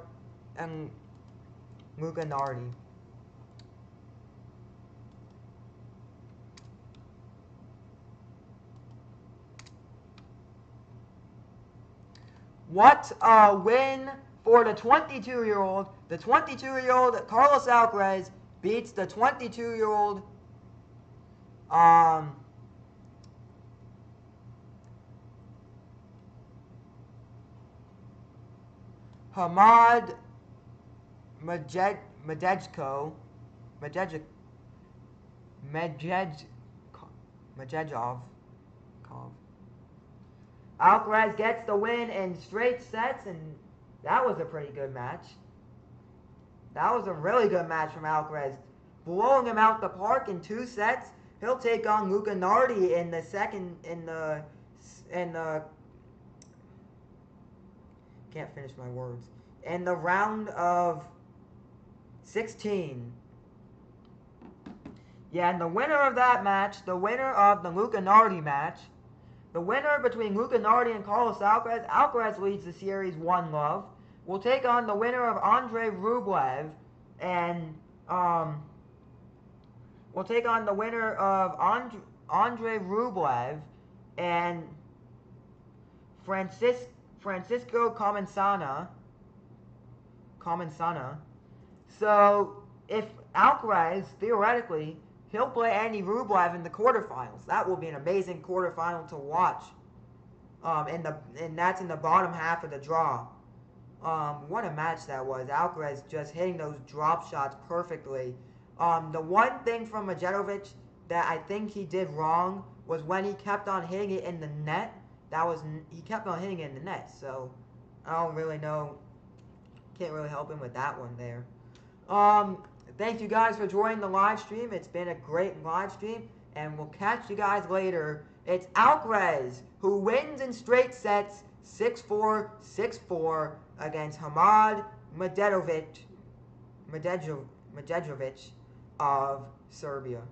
[SPEAKER 1] What a win for the 22-year-old. The 22-year-old Carlos Alcaraz beats the 22-year-old Hamad Medjedovic. Alcaraz gets the win in straight sets, and that was a pretty good match. That was a really good match from Alcaraz. Blowing him out the park in 2 sets. He'll take on Luca Nardi in the can't finish my words. In the round of 16. Yeah, and the winner of that match, the winner of the Luca Nardi match, the winner between Luca Nardi and Carlos Alcaraz, Alcaraz leads the series 1-love, will take on the winner of Andrei Rublev, and will take on the winner of Andrei Rublev and Francisco Comensana. So, if Alcaraz, theoretically, he'll play Andy Rublev in the quarterfinals. That will be an amazing quarterfinal to watch. And that's in the bottom half of the draw. What a match that was. Alcaraz just hitting those drop shots perfectly. The one thing from Medjedovic that I think he did wrong was when he kept on hitting it in the net. He kept on hitting it in the net. So, I don't really know. Can't really help him with that one there. Thank you guys for joining the live stream. It's been a great live stream, and we'll catch you guys later. It's Alcaraz who wins in straight sets 6-4, 6-4 against Hamad Medjedovic of Serbia.